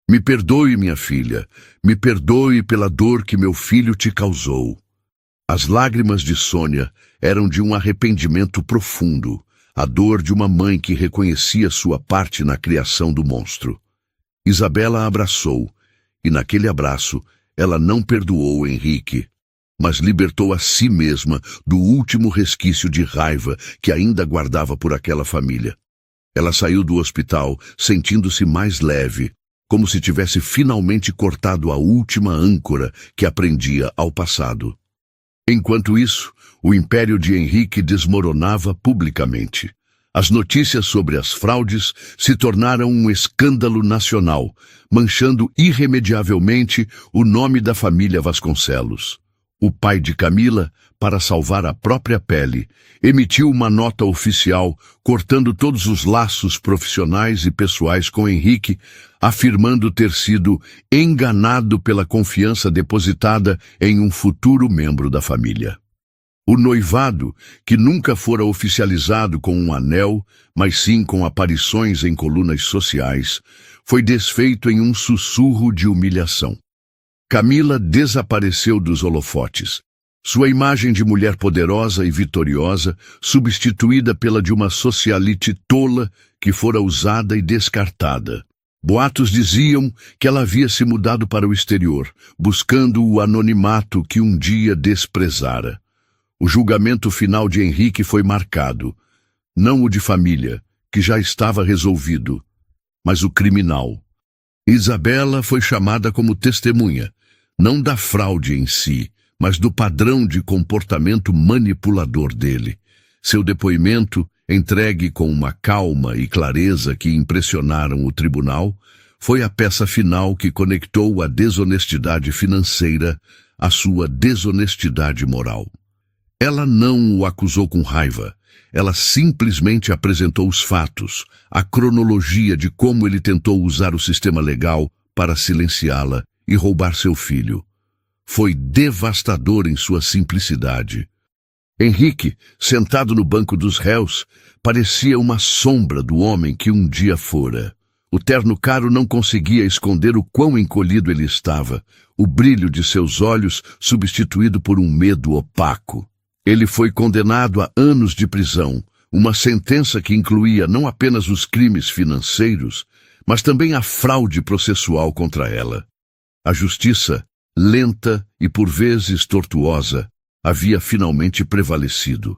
Me perdoe, minha filha, me perdoe pela dor que meu filho te causou. As lágrimas de Sônia eram de um arrependimento profundo, a dor de uma mãe que reconhecia sua parte na criação do monstro. Isabela a abraçou, e naquele abraço ela não perdoou Henrique, mas libertou a si mesma do último resquício de raiva que ainda guardava por aquela família. Ela saiu do hospital sentindo-se mais leve, como se tivesse finalmente cortado a última âncora que a prendia ao passado. Enquanto isso, o império de Henrique desmoronava publicamente. As notícias sobre as fraudes se tornaram um escândalo nacional, manchando irremediavelmente o nome da família Vasconcelos. O pai de Camila, para salvar a própria pele, emitiu uma nota oficial cortando todos os laços profissionais e pessoais com Henrique, afirmando ter sido enganado pela confiança depositada em um futuro membro da família. O noivado, que nunca fora oficializado com um anel, mas sim com aparições em colunas sociais, foi desfeito em um sussurro de humilhação. Camila desapareceu dos holofotes. Sua imagem de mulher poderosa e vitoriosa, substituída pela de uma socialite tola que fora usada e descartada. Boatos diziam que ela havia se mudado para o exterior, buscando o anonimato que um dia desprezara. O julgamento final de Henrique foi marcado, não o de família, que já estava resolvido, mas o criminal. Isabela foi chamada como testemunha, não da fraude em si, mas do padrão de comportamento manipulador dele. Seu depoimento, entregue com uma calma e clareza que impressionaram o tribunal, foi a peça final que conectou a desonestidade financeira à sua desonestidade moral. Ela não o acusou com raiva, ela simplesmente apresentou os fatos, a cronologia de como ele tentou usar o sistema legal para silenciá-la e roubar seu filho. Foi devastador em sua simplicidade. Henrique, sentado no banco dos réus, parecia uma sombra do homem que um dia fora. O terno caro não conseguia esconder o quão encolhido ele estava, o brilho de seus olhos substituído por um medo opaco. Ele foi condenado a anos de prisão, uma sentença que incluía não apenas os crimes financeiros, mas também a fraude processual contra ela. A justiça, lenta e por vezes tortuosa, havia finalmente prevalecido.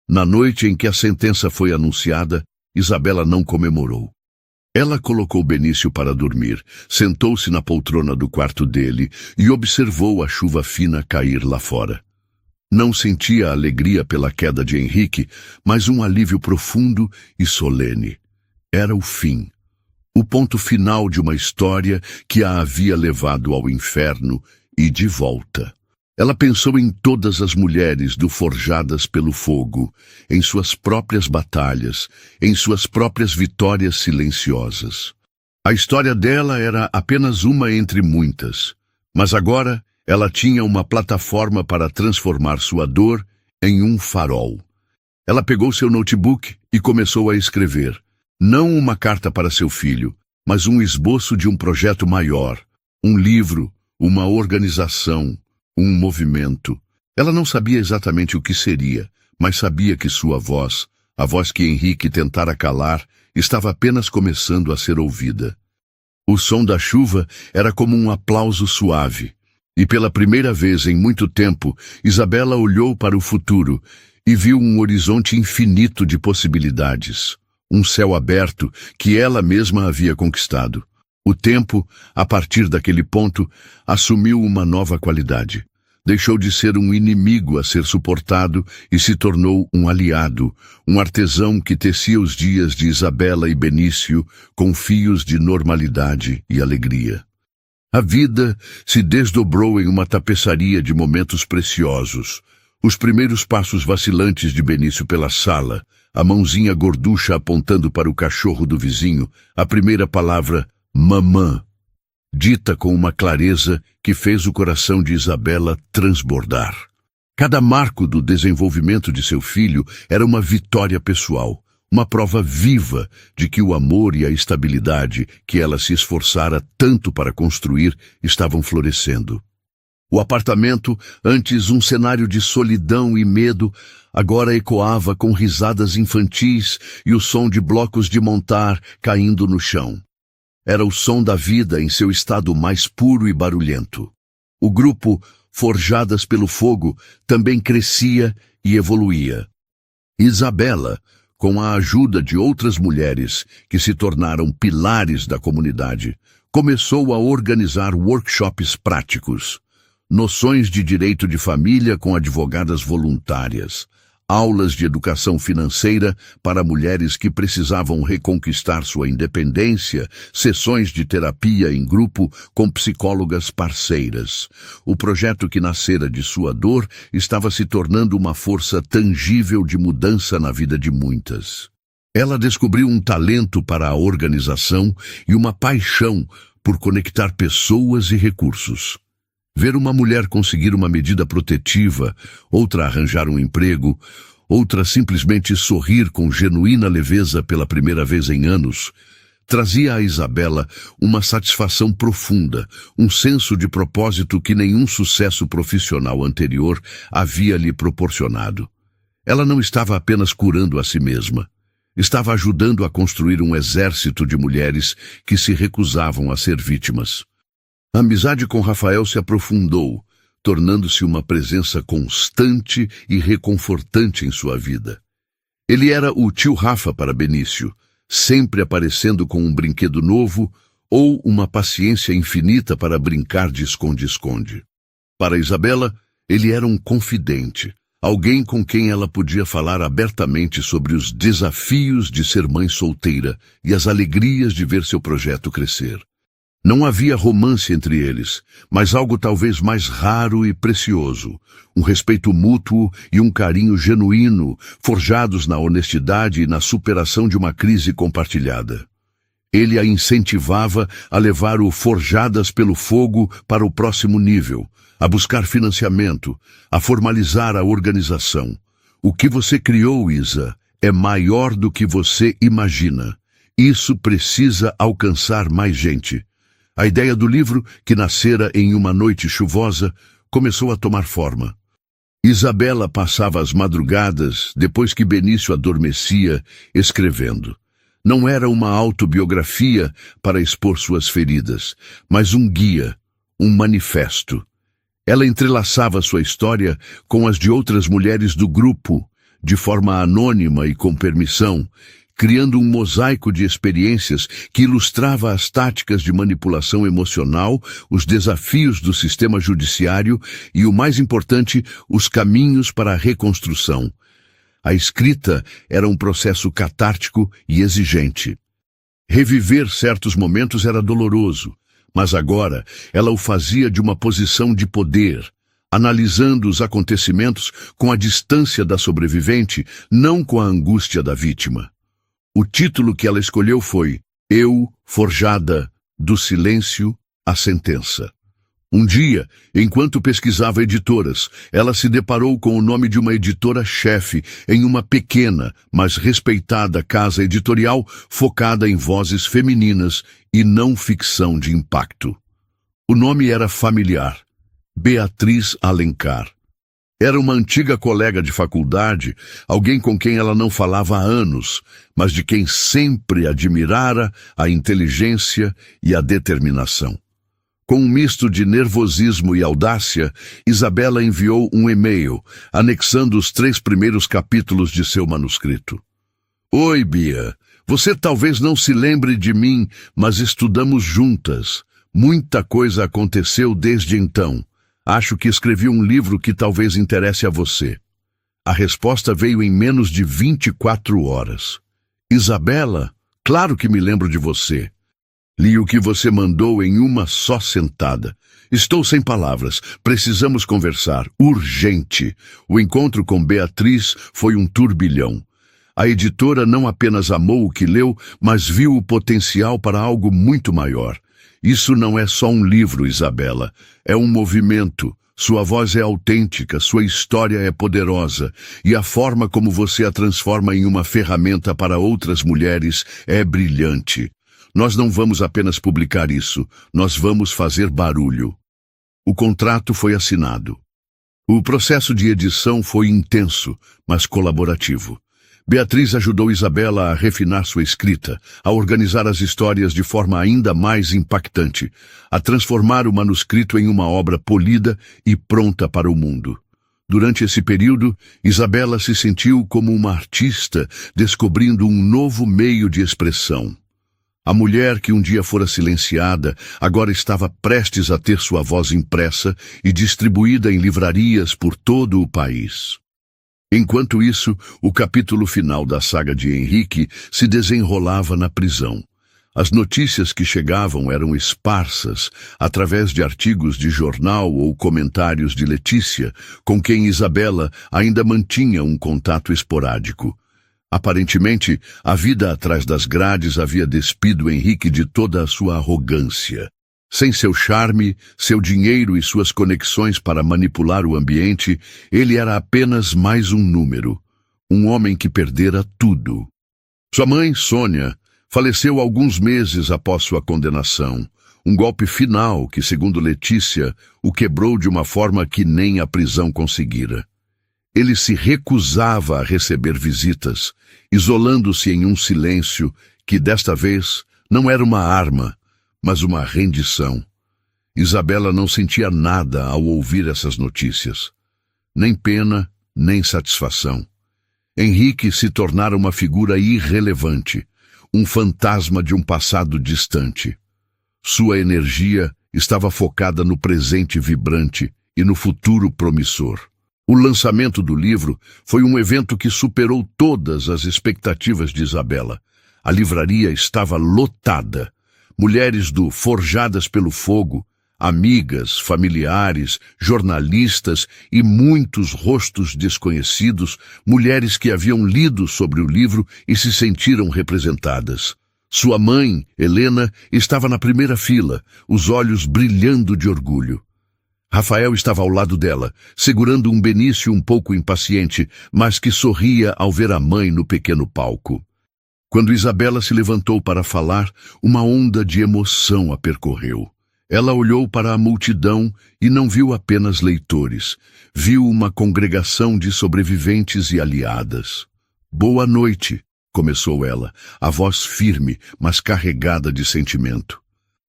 Na noite em que a sentença foi anunciada, Isabela não comemorou. Ela colocou Benício para dormir, sentou-se na poltrona do quarto dele e observou a chuva fina cair lá fora. Não sentia alegria pela queda de Henrique, mas um alívio profundo e solene. Era o fim. O ponto final de uma história que a havia levado ao inferno e de volta. Ela pensou em todas as mulheres do Forjadas pelo Fogo, em suas próprias batalhas, em suas próprias vitórias silenciosas. A história dela era apenas uma entre muitas, mas agora ela tinha uma plataforma para transformar sua dor em um farol. Ela pegou seu notebook e começou a escrever, não uma carta para seu filho, mas um esboço de um projeto maior, um livro, uma organização, um movimento. Ela não sabia exatamente o que seria, mas sabia que sua voz, a voz que Henrique tentara calar, estava apenas começando a ser ouvida. O som da chuva era como um aplauso suave, e pela primeira vez em muito tempo, Isabela olhou para o futuro e viu um horizonte infinito de possibilidades, um céu aberto que ela mesma havia conquistado. O tempo, a partir daquele ponto, assumiu uma nova qualidade. Deixou de ser um inimigo a ser suportado e se tornou um aliado, um artesão que tecia os dias de Isabela e Benício com fios de normalidade e alegria. A vida se desdobrou em uma tapeçaria de momentos preciosos. Os primeiros passos vacilantes de Benício pela sala, a mãozinha gorducha apontando para o cachorro do vizinho, a primeira palavra, mamã, dita com uma clareza que fez o coração de Isabela transbordar. Cada marco do desenvolvimento de seu filho era uma vitória pessoal, uma prova viva de que o amor e a estabilidade que ela se esforçara tanto para construir estavam florescendo. O apartamento, antes um cenário de solidão e medo, agora ecoava com risadas infantis e o som de blocos de montar caindo no chão. Era o som da vida em seu estado mais puro e barulhento. O grupo, Forjadas pelo Fogo, também crescia e evoluía. Isabela, com a ajuda de outras mulheres que se tornaram pilares da comunidade, começou a organizar workshops práticos, noções de direito de família com advogadas voluntárias, aulas de educação financeira para mulheres que precisavam reconquistar sua independência, sessões de terapia em grupo com psicólogas parceiras. O projeto que nascera de sua dor estava se tornando uma força tangível de mudança na vida de muitas. Ela descobriu um talento para a organização e uma paixão por conectar pessoas e recursos. Ver uma mulher conseguir uma medida protetiva, outra arranjar um emprego, outra simplesmente sorrir com genuína leveza pela primeira vez em anos, trazia a Isabela uma satisfação profunda, um senso de propósito que nenhum sucesso profissional anterior havia lhe proporcionado. Ela não estava apenas curando a si mesma, estava ajudando a construir um exército de mulheres que se recusavam a ser vítimas. A amizade com Rafael se aprofundou, tornando-se uma presença constante e reconfortante em sua vida. Ele era o tio Rafa para Benício, sempre aparecendo com um brinquedo novo ou uma paciência infinita para brincar de esconde-esconde. Para Isabela, ele era um confidente, alguém com quem ela podia falar abertamente sobre os desafios de ser mãe solteira e as alegrias de ver seu projeto crescer. Não havia romance entre eles, mas algo talvez mais raro e precioso, um respeito mútuo e um carinho genuíno, forjados na honestidade e na superação de uma crise compartilhada. Ele a incentivava a levar o Forjadas pelo Fogo para o próximo nível, a buscar financiamento, a formalizar a organização. O que você criou, Isa, é maior do que você imagina. Isso precisa alcançar mais gente. A ideia do livro, que nascera em uma noite chuvosa, começou a tomar forma. Isabela passava as madrugadas, depois que Benício adormecia, escrevendo. Não era uma autobiografia para expor suas feridas, mas um guia, um manifesto. Ela entrelaçava sua história com as de outras mulheres do grupo, de forma anônima e com permissão, criando um mosaico de experiências que ilustrava as táticas de manipulação emocional, os desafios do sistema judiciário e, o mais importante, os caminhos para a reconstrução. A escrita era um processo catártico e exigente. Reviver certos momentos era doloroso, mas agora ela o fazia de uma posição de poder, analisando os acontecimentos com a distância da sobrevivente, não com a angústia da vítima. O título que ela escolheu foi Eu, Forjada, do Silêncio à Sentença. Um dia, enquanto pesquisava editoras, ela se deparou com o nome de uma editora-chefe em uma pequena, mas respeitada casa editorial focada em vozes femininas e não ficção de impacto. O nome era familiar, Beatriz Alencar. Era uma antiga colega de faculdade, alguém com quem ela não falava há anos, mas de quem sempre admirara a inteligência e a determinação. Com um misto de nervosismo e audácia, Isabela enviou um e-mail, anexando os 3 primeiros capítulos de seu manuscrito. Oi, Bia. Você talvez não se lembre de mim, mas estudamos juntas. Muita coisa aconteceu desde então. Acho que escrevi um livro que talvez interesse a você. A resposta veio em menos de 24 horas. Isabela, claro que me lembro de você. Li o que você mandou em uma só sentada. Estou sem palavras. Precisamos conversar. Urgente. O encontro com Beatriz foi um turbilhão. A editora não apenas amou o que leu, mas viu o potencial para algo muito maior. Isso não é só um livro, Isabela. É um movimento. Sua voz é autêntica, sua história é poderosa, e a forma como você a transforma em uma ferramenta para outras mulheres é brilhante. Nós não vamos apenas publicar isso, nós vamos fazer barulho. O contrato foi assinado. O processo de edição foi intenso, mas colaborativo. Beatriz ajudou Isabela a refinar sua escrita, a organizar as histórias de forma ainda mais impactante, a transformar o manuscrito em uma obra polida e pronta para o mundo. Durante esse período, Isabela se sentiu como uma artista descobrindo um novo meio de expressão. A mulher que um dia fora silenciada, agora estava prestes a ter sua voz impressa e distribuída em livrarias por todo o país. Enquanto isso, o capítulo final da saga de Henrique se desenrolava na prisão. As notícias que chegavam eram esparsas, através de artigos de jornal ou comentários de Letícia, com quem Isabela ainda mantinha um contato esporádico. Aparentemente, a vida atrás das grades havia despido Henrique de toda a sua arrogância. Sem seu charme, seu dinheiro e suas conexões para manipular o ambiente, ele era apenas mais um número. Um homem que perdera tudo. Sua mãe, Sônia, faleceu alguns meses após sua condenação. Um golpe final que, segundo Letícia, o quebrou de uma forma que nem a prisão conseguira. Ele se recusava a receber visitas, isolando-se em um silêncio que, desta vez, não era uma arma, mas uma rendição. Isabela não sentia nada ao ouvir essas notícias. Nem pena, nem satisfação. Henrique se tornara uma figura irrelevante, um fantasma de um passado distante. Sua energia estava focada no presente vibrante e no futuro promissor. O lançamento do livro foi um evento que superou todas as expectativas de Isabela. A livraria estava lotada. Mulheres do Forjadas pelo Fogo, amigas, familiares, jornalistas e muitos rostos desconhecidos, mulheres que haviam lido sobre o livro e se sentiram representadas. Sua mãe, Helena, estava na primeira fila, os olhos brilhando de orgulho. Rafael estava ao lado dela, segurando um Benício um pouco impaciente, mas que sorria ao ver a mãe no pequeno palco. Quando Isabela se levantou para falar, uma onda de emoção a percorreu. Ela olhou para a multidão e não viu apenas leitores. Viu uma congregação de sobreviventes e aliadas. "Boa noite", começou ela, a voz firme, mas carregada de sentimento.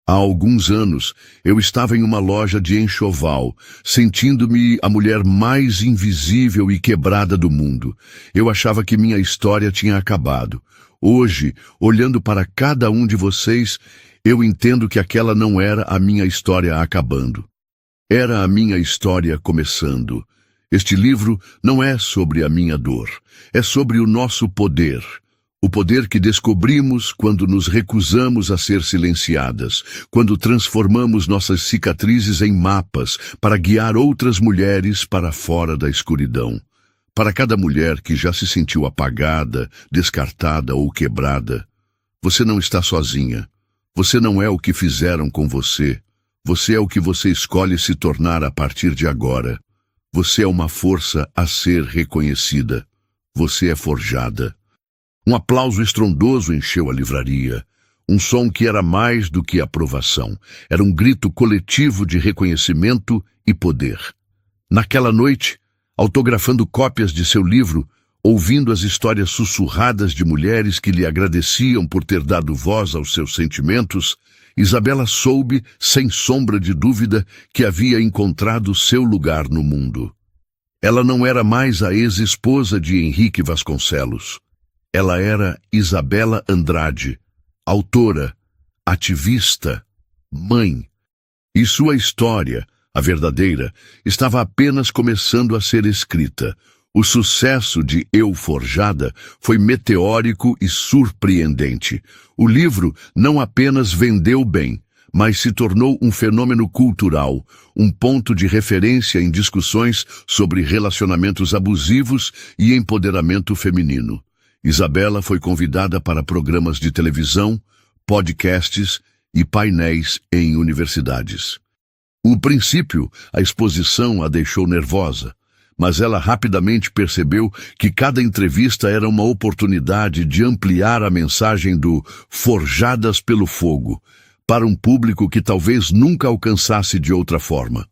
Há alguns anos, eu estava em uma loja de enxoval, sentindo-me a mulher mais invisível e quebrada do mundo. Eu achava que minha história tinha acabado. Hoje, olhando para cada um de vocês, eu entendo que aquela não era a minha história acabando. Era a minha história começando. Este livro não é sobre a minha dor, é sobre o nosso poder. O poder que descobrimos quando nos recusamos a ser silenciadas, quando transformamos nossas cicatrizes em mapas para guiar outras mulheres para fora da escuridão. Para cada mulher que já se sentiu apagada, descartada ou quebrada, você não está sozinha. Você não é o que fizeram com você. Você é o que você escolhe se tornar a partir de agora. Você é uma força a ser reconhecida. Você é forjada. Um aplauso estrondoso encheu a livraria. Um som que era mais do que aprovação. Era um grito coletivo de reconhecimento e poder. Naquela noite, autografando cópias de seu livro, ouvindo as histórias sussurradas de mulheres que lhe agradeciam por ter dado voz aos seus sentimentos, Isabela soube, sem sombra de dúvida, que havia encontrado seu lugar no mundo. Ela não era mais a ex-esposa de Henrique Vasconcelos. Ela era Isabela Andrade, autora, ativista, mãe. E sua história, a verdadeira, estava apenas começando a ser escrita. O sucesso de Eu Forjada foi meteórico e surpreendente. O livro não apenas vendeu bem, mas se tornou um fenômeno cultural, um ponto de referência em discussões sobre relacionamentos abusivos e empoderamento feminino. Isabela foi convidada para programas de televisão, podcasts e painéis em universidades. No princípio, a exposição a deixou nervosa, mas ela rapidamente percebeu que cada entrevista era uma oportunidade de ampliar a mensagem do Forjadas pelo Fogo para um público que talvez nunca alcançasse de outra forma.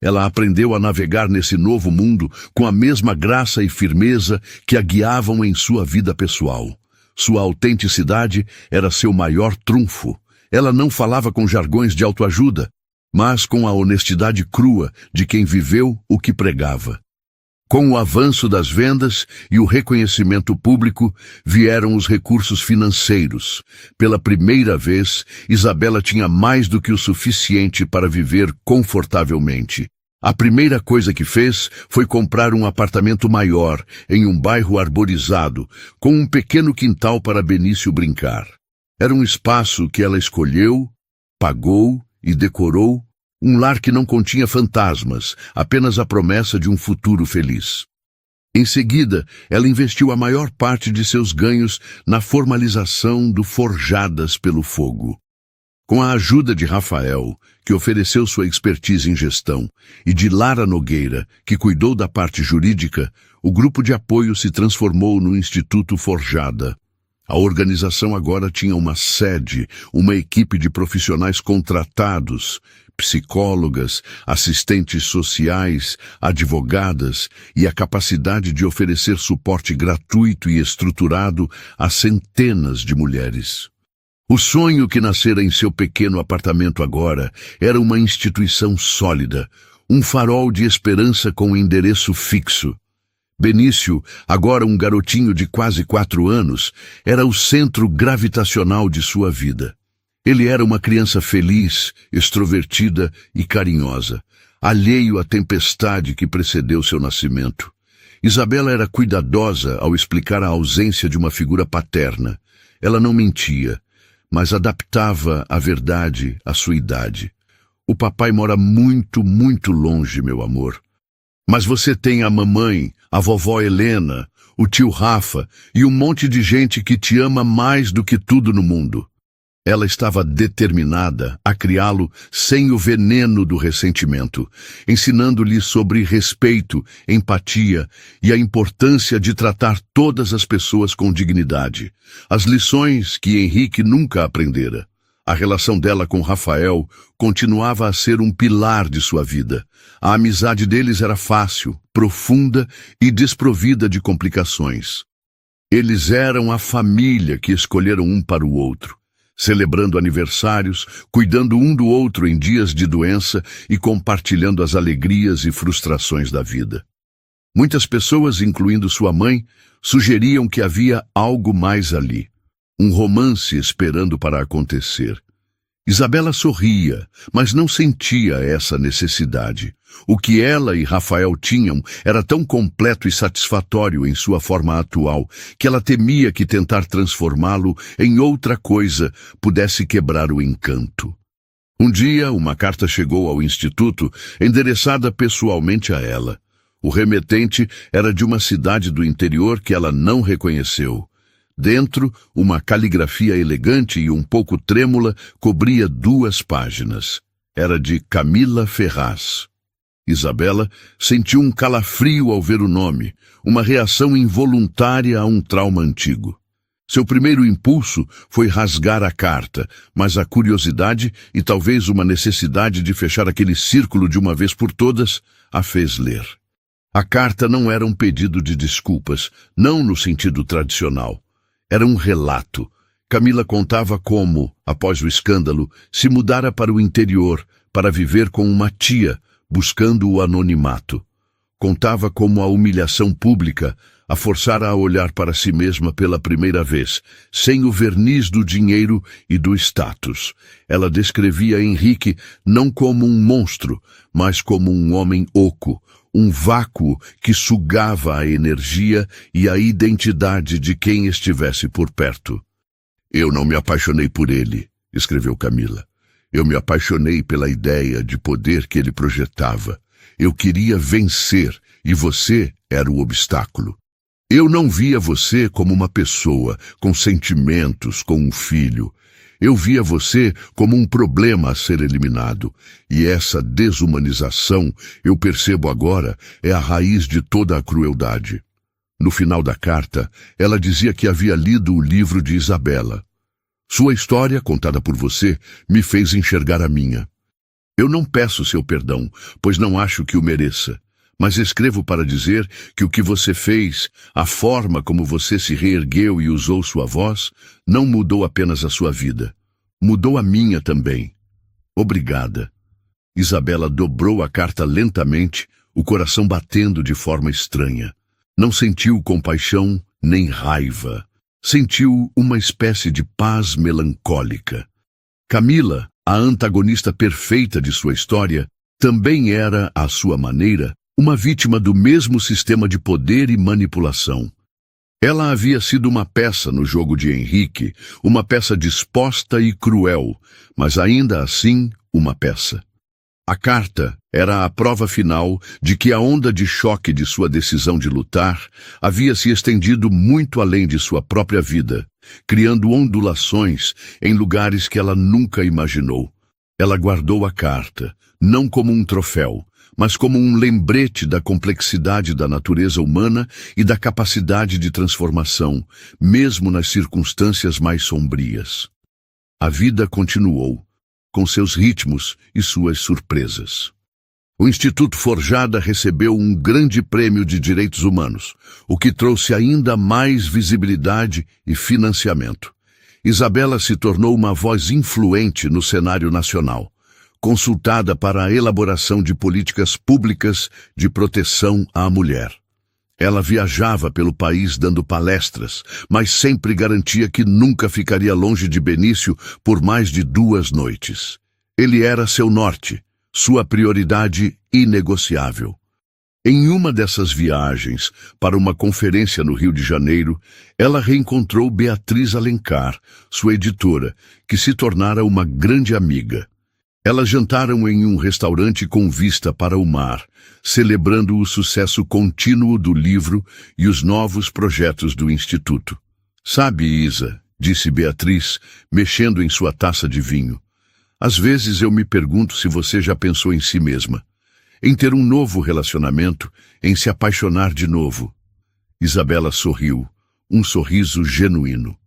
Ela aprendeu a navegar nesse novo mundo com a mesma graça e firmeza que a guiavam em sua vida pessoal. Sua autenticidade era seu maior trunfo. Ela não falava com jargões de autoajuda, mas com a honestidade crua de quem viveu o que pregava. Com o avanço das vendas e o reconhecimento público, vieram os recursos financeiros. Pela primeira vez, Isabela tinha mais do que o suficiente para viver confortavelmente. A primeira coisa que fez foi comprar um apartamento maior, em um bairro arborizado, com um pequeno quintal para Benício brincar. Era um espaço que ela escolheu, pagou e decorou, um lar que não continha fantasmas, apenas a promessa de um futuro feliz. Em seguida, ela investiu a maior parte de seus ganhos na formalização do Forjadas pelo Fogo. Com a ajuda de Rafael, que ofereceu sua expertise em gestão, e de Lara Nogueira, que cuidou da parte jurídica, o grupo de apoio se transformou no Instituto Forjada. A organização agora tinha uma sede, uma equipe de profissionais contratados, psicólogas, assistentes sociais, advogadas e a capacidade de oferecer suporte gratuito e estruturado a centenas de mulheres. O sonho que nascera em seu pequeno apartamento agora era uma instituição sólida, um farol de esperança com endereço fixo. Benício, agora um garotinho de quase 4 anos, era o centro gravitacional de sua vida. Ele era uma criança feliz, extrovertida e carinhosa, alheio à tempestade que precedeu seu nascimento. Isabela era cuidadosa ao explicar a ausência de uma figura paterna. Ela não mentia, mas adaptava a verdade à sua idade. O papai mora muito, muito longe, meu amor. Mas você tem a mamãe, a vovó Helena, o tio Rafa e um monte de gente que te ama mais do que tudo no mundo. Ela estava determinada a criá-lo sem o veneno do ressentimento, ensinando-lhe sobre respeito, empatia e a importância de tratar todas as pessoas com dignidade. As lições que Henrique nunca aprendera. A relação dela com Rafael continuava a ser um pilar de sua vida. A amizade deles era fácil, profunda e desprovida de complicações. Eles eram a família que escolheram um para o outro, celebrando aniversários, cuidando um do outro em dias de doença e compartilhando as alegrias e frustrações da vida. Muitas pessoas, incluindo sua mãe, sugeriam que havia algo mais ali, um romance esperando para acontecer. Isabela sorria, mas não sentia essa necessidade. O que ela e Rafael tinham era tão completo e satisfatório em sua forma atual que ela temia que tentar transformá-lo em outra coisa pudesse quebrar o encanto. Um dia, uma carta chegou ao instituto, endereçada pessoalmente a ela. O remetente era de uma cidade do interior que ela não reconheceu. Dentro, uma caligrafia elegante e um pouco trêmula cobria 2 páginas. Era de Camila Ferraz. Isabela sentiu um calafrio ao ver o nome, uma reação involuntária a um trauma antigo. Seu primeiro impulso foi rasgar a carta, mas a curiosidade e talvez uma necessidade de fechar aquele círculo de uma vez por todas a fez ler. A carta não era um pedido de desculpas, não no sentido tradicional. Era um relato. Camila contava como, após o escândalo, se mudara para o interior para viver com uma tia, buscando o anonimato. Contava como a humilhação pública, a forçara a olhar para si mesma pela primeira vez, sem o verniz do dinheiro e do status. Ela descrevia Henrique não como um monstro, mas como um homem oco, um vácuo que sugava a energia e a identidade de quem estivesse por perto. Eu não me apaixonei por ele, escreveu Camila. Eu me apaixonei pela ideia de poder que ele projetava. Eu queria vencer e você era o obstáculo. Eu não via você como uma pessoa, com sentimentos, com um filho. Eu via você como um problema a ser eliminado. E essa desumanização, eu percebo agora, é a raiz de toda a crueldade. No final da carta, ela dizia que havia lido o livro de Isabela. Sua história, contada por você, me fez enxergar a minha. Eu não peço seu perdão, pois não acho que o mereça. Mas escrevo para dizer que o que você fez, a forma como você se reergueu e usou sua voz, não mudou apenas a sua vida. Mudou a minha também. Obrigada. Isabela dobrou a carta lentamente, o coração batendo de forma estranha. Não sentiu compaixão nem raiva. Sentiu uma espécie de paz melancólica. Camila, a antagonista perfeita de sua história, também era, à sua maneira, uma vítima do mesmo sistema de poder e manipulação. Ela havia sido uma peça no jogo de Henrique, uma peça disposta e cruel, mas ainda assim uma peça. A carta era a prova final de que a onda de choque de sua decisão de lutar havia se estendido muito além de sua própria vida, criando ondulações em lugares que ela nunca imaginou. Ela guardou a carta, não como um troféu, mas como um lembrete da complexidade da natureza humana e da capacidade de transformação, mesmo nas circunstâncias mais sombrias. A vida continuou, com seus ritmos e suas surpresas. O Instituto Forjada recebeu um grande prêmio de direitos humanos, o que trouxe ainda mais visibilidade e financiamento. Isabela se tornou uma voz influente no cenário nacional, consultada para a elaboração de políticas públicas de proteção à mulher. Ela viajava pelo país dando palestras, mas sempre garantia que nunca ficaria longe de Benício por mais de 2 noites. Ele era seu norte, sua prioridade inegociável. Em uma dessas viagens, para uma conferência no Rio de Janeiro, ela reencontrou Beatriz Alencar, sua editora, que se tornara uma grande amiga. Elas jantaram em um restaurante com vista para o mar, celebrando o sucesso contínuo do livro e os novos projetos do Instituto. Sabe, Isa, disse Beatriz, mexendo em sua taça de vinho, às vezes eu me pergunto se você já pensou em si mesma, em ter um novo relacionamento, em se apaixonar de novo. Isabela sorriu, um sorriso genuíno.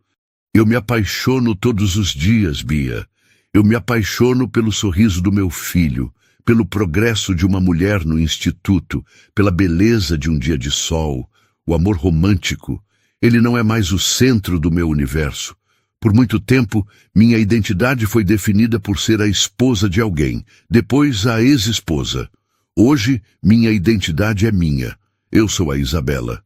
Eu me apaixono todos os dias, Bia. Eu me apaixono pelo sorriso do meu filho, pelo progresso de uma mulher no instituto, pela beleza de um dia de sol, o amor romântico. Ele não é mais o centro do meu universo. Por muito tempo, minha identidade foi definida por ser a esposa de alguém, depois a ex-esposa. Hoje, minha identidade é minha. Eu sou a Isabela.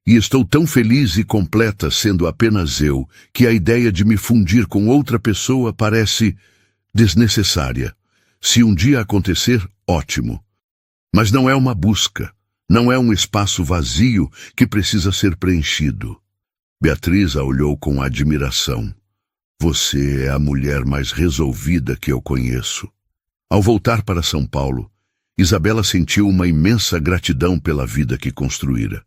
E estou tão feliz e completa sendo apenas eu, que a ideia de me fundir com outra pessoa parece desnecessária. Se um dia acontecer, ótimo. Mas não é uma busca, não é um espaço vazio que precisa ser preenchido. Beatriz a olhou com admiração. Você é a mulher mais resolvida que eu conheço. Ao voltar para São Paulo, Isabela sentiu uma imensa gratidão pela vida que construíra.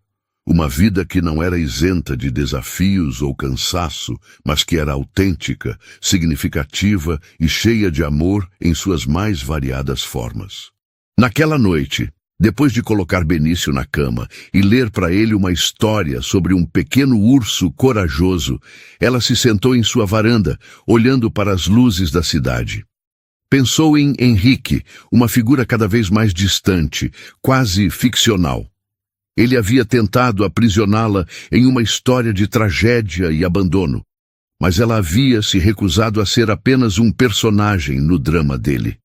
Uma vida que não era isenta de desafios ou cansaço, mas que era autêntica, significativa e cheia de amor em suas mais variadas formas. Naquela noite, depois de colocar Benício na cama e ler para ele uma história sobre um pequeno urso corajoso, ela se sentou em sua varanda, olhando para as luzes da cidade. Pensou em Henrique, uma figura cada vez mais distante, quase ficcional. Ele havia tentado aprisioná-la em uma história de tragédia e abandono, mas ela havia se recusado a ser apenas um personagem no drama dele.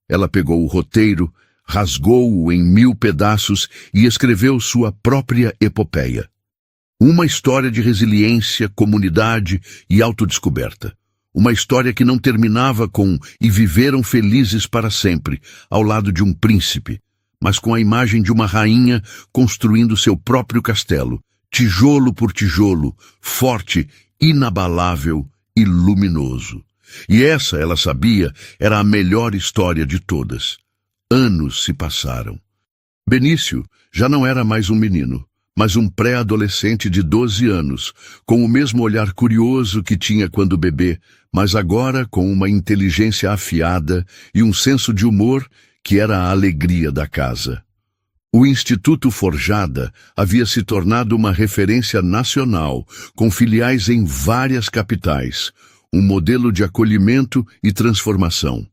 Ela pegou o roteiro, rasgou-o em 1000 pedaços e escreveu sua própria epopeia. Uma história de resiliência, comunidade e autodescoberta. Uma história que não terminava com "e viveram felizes para sempre", ao lado de um príncipe, mas com a imagem de uma rainha construindo seu próprio castelo, tijolo por tijolo, forte, inabalável e luminoso. E essa, ela sabia, era a melhor história de todas. Anos se passaram. Benício já não era mais um menino, mas um pré-adolescente de 12 anos, com o mesmo olhar curioso que tinha quando bebê, mas agora com uma inteligência afiada e um senso de humor que era a alegria da casa. O Instituto Forjada havia se tornado uma referência nacional, com filiais em várias capitais, um modelo de acolhimento e transformação.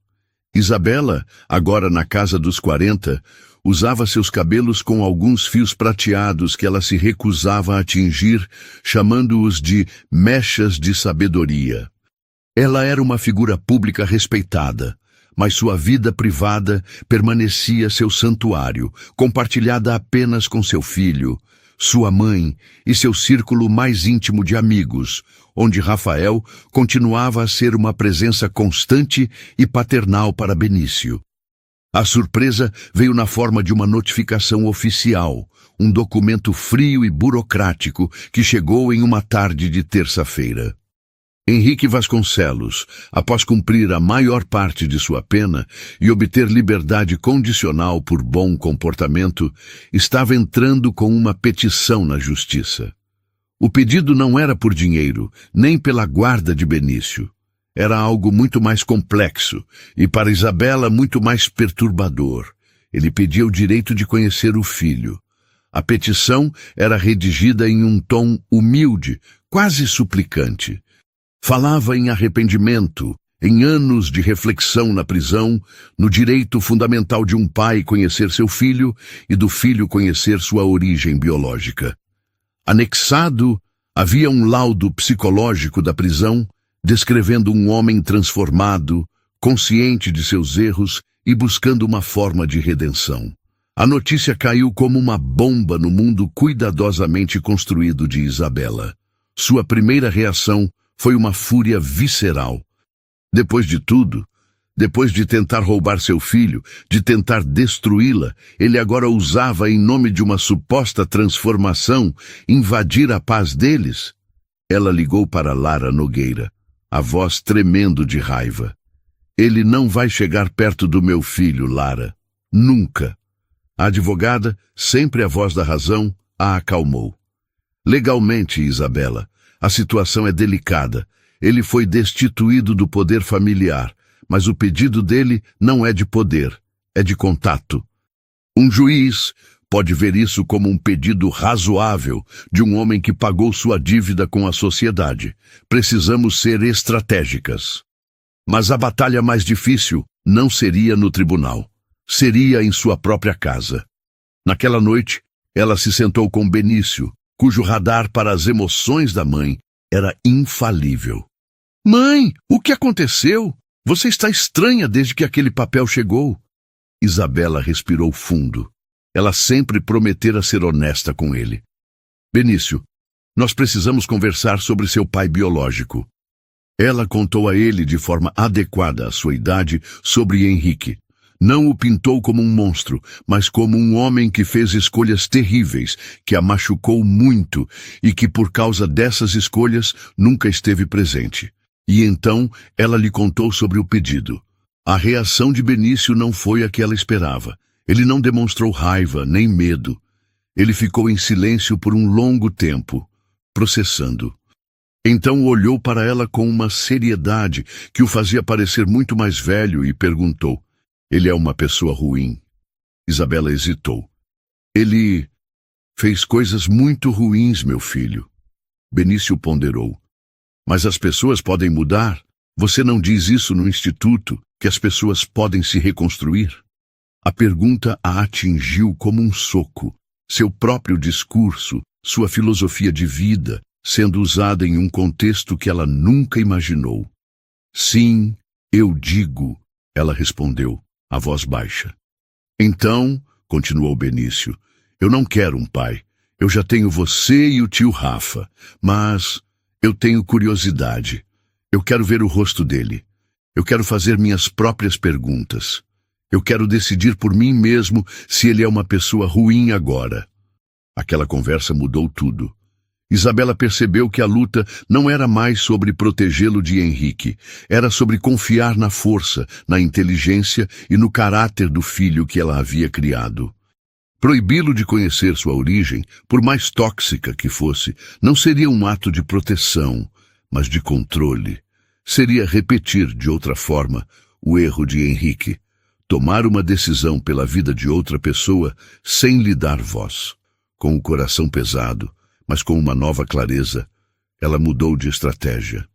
Isabela, agora na casa dos 40, usava seus cabelos com alguns fios prateados que ela se recusava a tingir, chamando-os de mechas de sabedoria. Ela era uma figura pública respeitada, mas sua vida privada permanecia seu santuário, compartilhada apenas com seu filho, sua mãe e seu círculo mais íntimo de amigos, onde Rafael continuava a ser uma presença constante e paternal para Benício. A surpresa veio na forma de uma notificação oficial, um documento frio e burocrático que chegou em uma tarde de terça-feira. Henrique Vasconcelos, após cumprir a maior parte de sua pena e obter liberdade condicional por bom comportamento, estava entrando com uma petição na justiça. O pedido não era por dinheiro, nem pela guarda de Benício. Era algo muito mais complexo e, para Isabela, muito mais perturbador. Ele pedia o direito de conhecer o filho. A petição era redigida em um tom humilde, quase suplicante. Falava em arrependimento, em anos de reflexão na prisão, no direito fundamental de um pai conhecer seu filho e do filho conhecer sua origem biológica. Anexado, havia um laudo psicológico da prisão, descrevendo um homem transformado, consciente de seus erros e buscando uma forma de redenção. A notícia caiu como uma bomba no mundo cuidadosamente construído de Isabela. Sua primeira reação foi uma fúria visceral. Depois de tudo, depois de tentar roubar seu filho, de tentar destruí-la, ele agora ousava, em nome de uma suposta transformação, invadir a paz deles? Ela ligou para Lara Nogueira, a voz tremendo de raiva. "Ele não vai chegar perto do meu filho, Lara. Nunca." A advogada, sempre a voz da razão, a acalmou. "Legalmente, Isabela, a situação é delicada. Ele foi destituído do poder familiar, mas o pedido dele não é de poder, é de contato. Um juiz pode ver isso como um pedido razoável de um homem que pagou sua dívida com a sociedade. Precisamos ser estratégicas. Mas a batalha mais difícil não seria no tribunal. Seria em sua própria casa. Naquela noite, ela se sentou com Benício, cujo radar para as emoções da mãe era infalível. "Mãe, o que aconteceu? Você está estranha desde que aquele papel chegou." Isabela respirou fundo. Ela sempre prometera ser honesta com ele. "Benício, nós precisamos conversar sobre seu pai biológico." Ela contou a ele de forma adequada à sua idade sobre Henrique. Não o pintou como um monstro, mas como um homem que fez escolhas terríveis, que a machucou muito e que por causa dessas escolhas nunca esteve presente. E então ela lhe contou sobre o pedido. A reação de Benício não foi a que ela esperava. Ele não demonstrou raiva nem medo. Ele ficou em silêncio por um longo tempo, processando. Então olhou para ela com uma seriedade que o fazia parecer muito mais velho e perguntou: "Ele é uma pessoa ruim?" Isabela hesitou. "Ele fez coisas muito ruins, meu filho." Benício ponderou. "Mas as pessoas podem mudar? Você não diz isso no instituto, que as pessoas podem se reconstruir?" A pergunta a atingiu como um soco. Seu próprio discurso, sua filosofia de vida, sendo usada em um contexto que ela nunca imaginou. "Sim, eu digo," ela respondeu, a voz baixa. "Então," continuou Benício, "eu não quero um pai. Eu já tenho você e o tio Rafa, mas eu tenho curiosidade. Eu quero ver o rosto dele. Eu quero fazer minhas próprias perguntas. Eu quero decidir por mim mesmo se ele é uma pessoa ruim agora. Aquela conversa mudou tudo. Isabela percebeu que a luta não era mais sobre protegê-lo de Henrique, era sobre confiar na força, na inteligência e no caráter do filho que ela havia criado. Proibi-lo de conhecer sua origem, por mais tóxica que fosse, não seria um ato de proteção, mas de controle. Seria repetir, de outra forma, o erro de Henrique. Tomar uma decisão pela vida de outra pessoa sem lhe dar voz. Com o coração pesado, mas com uma nova clareza, ela mudou de estratégia.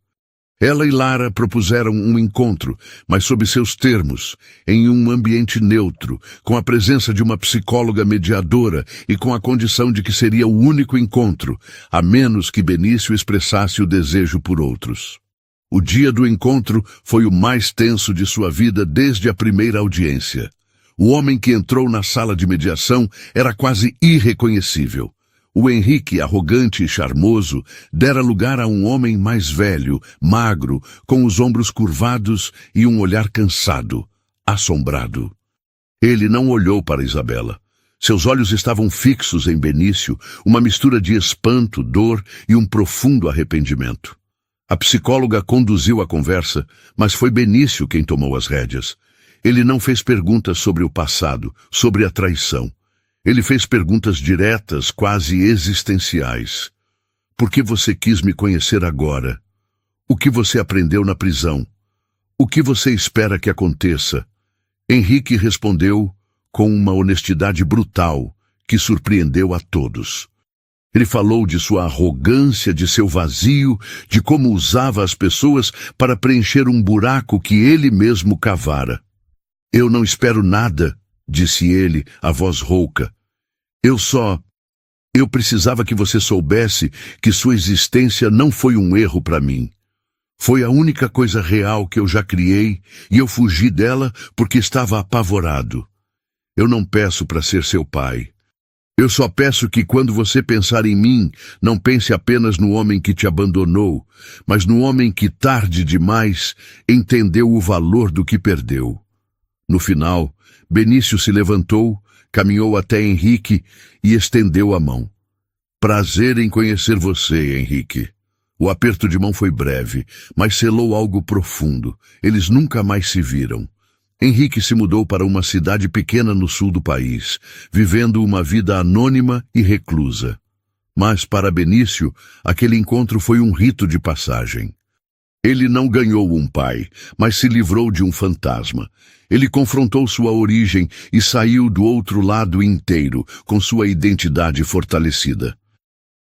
Ela e Lara propuseram um encontro, mas sob seus termos, em um ambiente neutro, com a presença de uma psicóloga mediadora e com a condição de que seria o único encontro, a menos que Benício expressasse o desejo por outros. O dia do encontro foi o mais tenso de sua vida desde a primeira audiência. O homem que entrou na sala de mediação era quase irreconhecível. O Henrique, arrogante e charmoso, dera lugar a um homem mais velho, magro, com os ombros curvados e um olhar cansado, assombrado. Ele não olhou para Isabela. Seus olhos estavam fixos em Benício, uma mistura de espanto, dor e um profundo arrependimento. A psicóloga conduziu a conversa, mas foi Benício quem tomou as rédeas. Ele não fez perguntas sobre o passado, sobre a traição. Ele fez perguntas diretas, quase existenciais. Por que você quis me conhecer agora? O que você aprendeu na prisão? O que você espera que aconteça? Henrique respondeu com uma honestidade brutal que surpreendeu a todos. Ele falou de sua arrogância, de seu vazio, de como usava as pessoas para preencher um buraco que ele mesmo cavara. Eu não espero nada, disse ele, a voz rouca. Eu precisava que você soubesse que sua existência não foi um erro para mim. Foi a única coisa real que eu já criei e eu fugi dela porque estava apavorado. Eu não peço para ser seu pai. Eu só peço que quando você pensar em mim, não pense apenas no homem que te abandonou, mas no homem que tarde demais entendeu o valor do que perdeu. No final, Benício se levantou, caminhou até Henrique e estendeu a mão. Prazer em conhecer você, Henrique. O aperto de mão foi breve, mas selou algo profundo. Eles nunca mais se viram. Henrique se mudou para uma cidade pequena no sul do país, vivendo uma vida anônima e reclusa. Mas para Benício, aquele encontro foi um rito de passagem. Ele não ganhou um pai, mas se livrou de um fantasma. Ele confrontou sua origem e saiu do outro lado inteiro, com sua identidade fortalecida.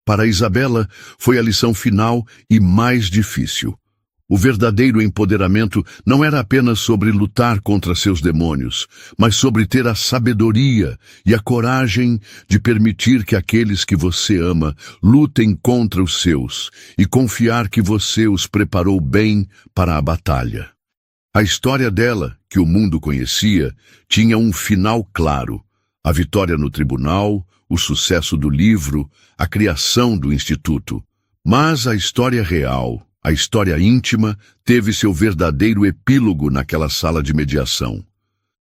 Para Isabela, foi a lição final e mais difícil. O verdadeiro empoderamento não era apenas sobre lutar contra seus demônios, mas sobre ter a sabedoria e a coragem de permitir que aqueles que você ama lutem contra os seus e confiar que você os preparou bem para a batalha. A história dela, que o mundo conhecia, tinha um final claro: a vitória no tribunal, o sucesso do livro, a criação do instituto. Mas a história real, a história íntima, teve seu verdadeiro epílogo naquela sala de mediação.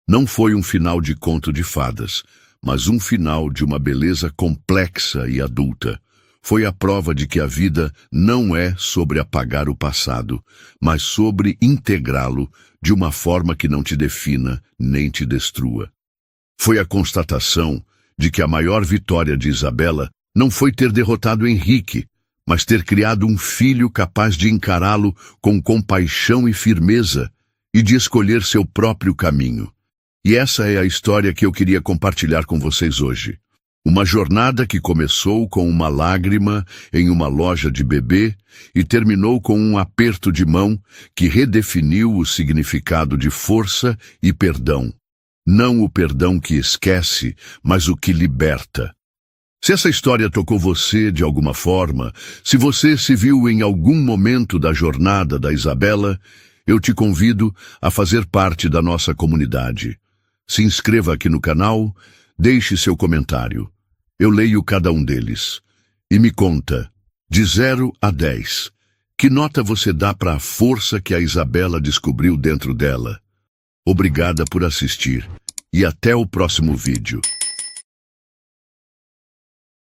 Não foi um final de conto de fadas, mas um final de uma beleza complexa e adulta. Foi a prova de que a vida não é sobre apagar o passado, mas sobre integrá-lo de uma forma que não te defina nem te destrua. Foi a constatação de que a maior vitória de Isabela não foi ter derrotado Henrique, mas ter criado um filho capaz de encará-lo com compaixão e firmeza e de escolher seu próprio caminho. E essa é a história que eu queria compartilhar com vocês hoje. Uma jornada que começou com uma lágrima em uma loja de bebê e terminou com um aperto de mão que redefiniu o significado de força e perdão. Não o perdão que esquece, mas o que liberta. Se essa história tocou você de alguma forma, se você se viu em algum momento da jornada da Isabela, eu te convido a fazer parte da nossa comunidade. Se inscreva aqui no canal, deixe seu comentário. Eu leio cada um deles. E me conta, de 0 a 10, que nota você dá para a força que a Isabela descobriu dentro dela? Obrigada por assistir e até o próximo vídeo.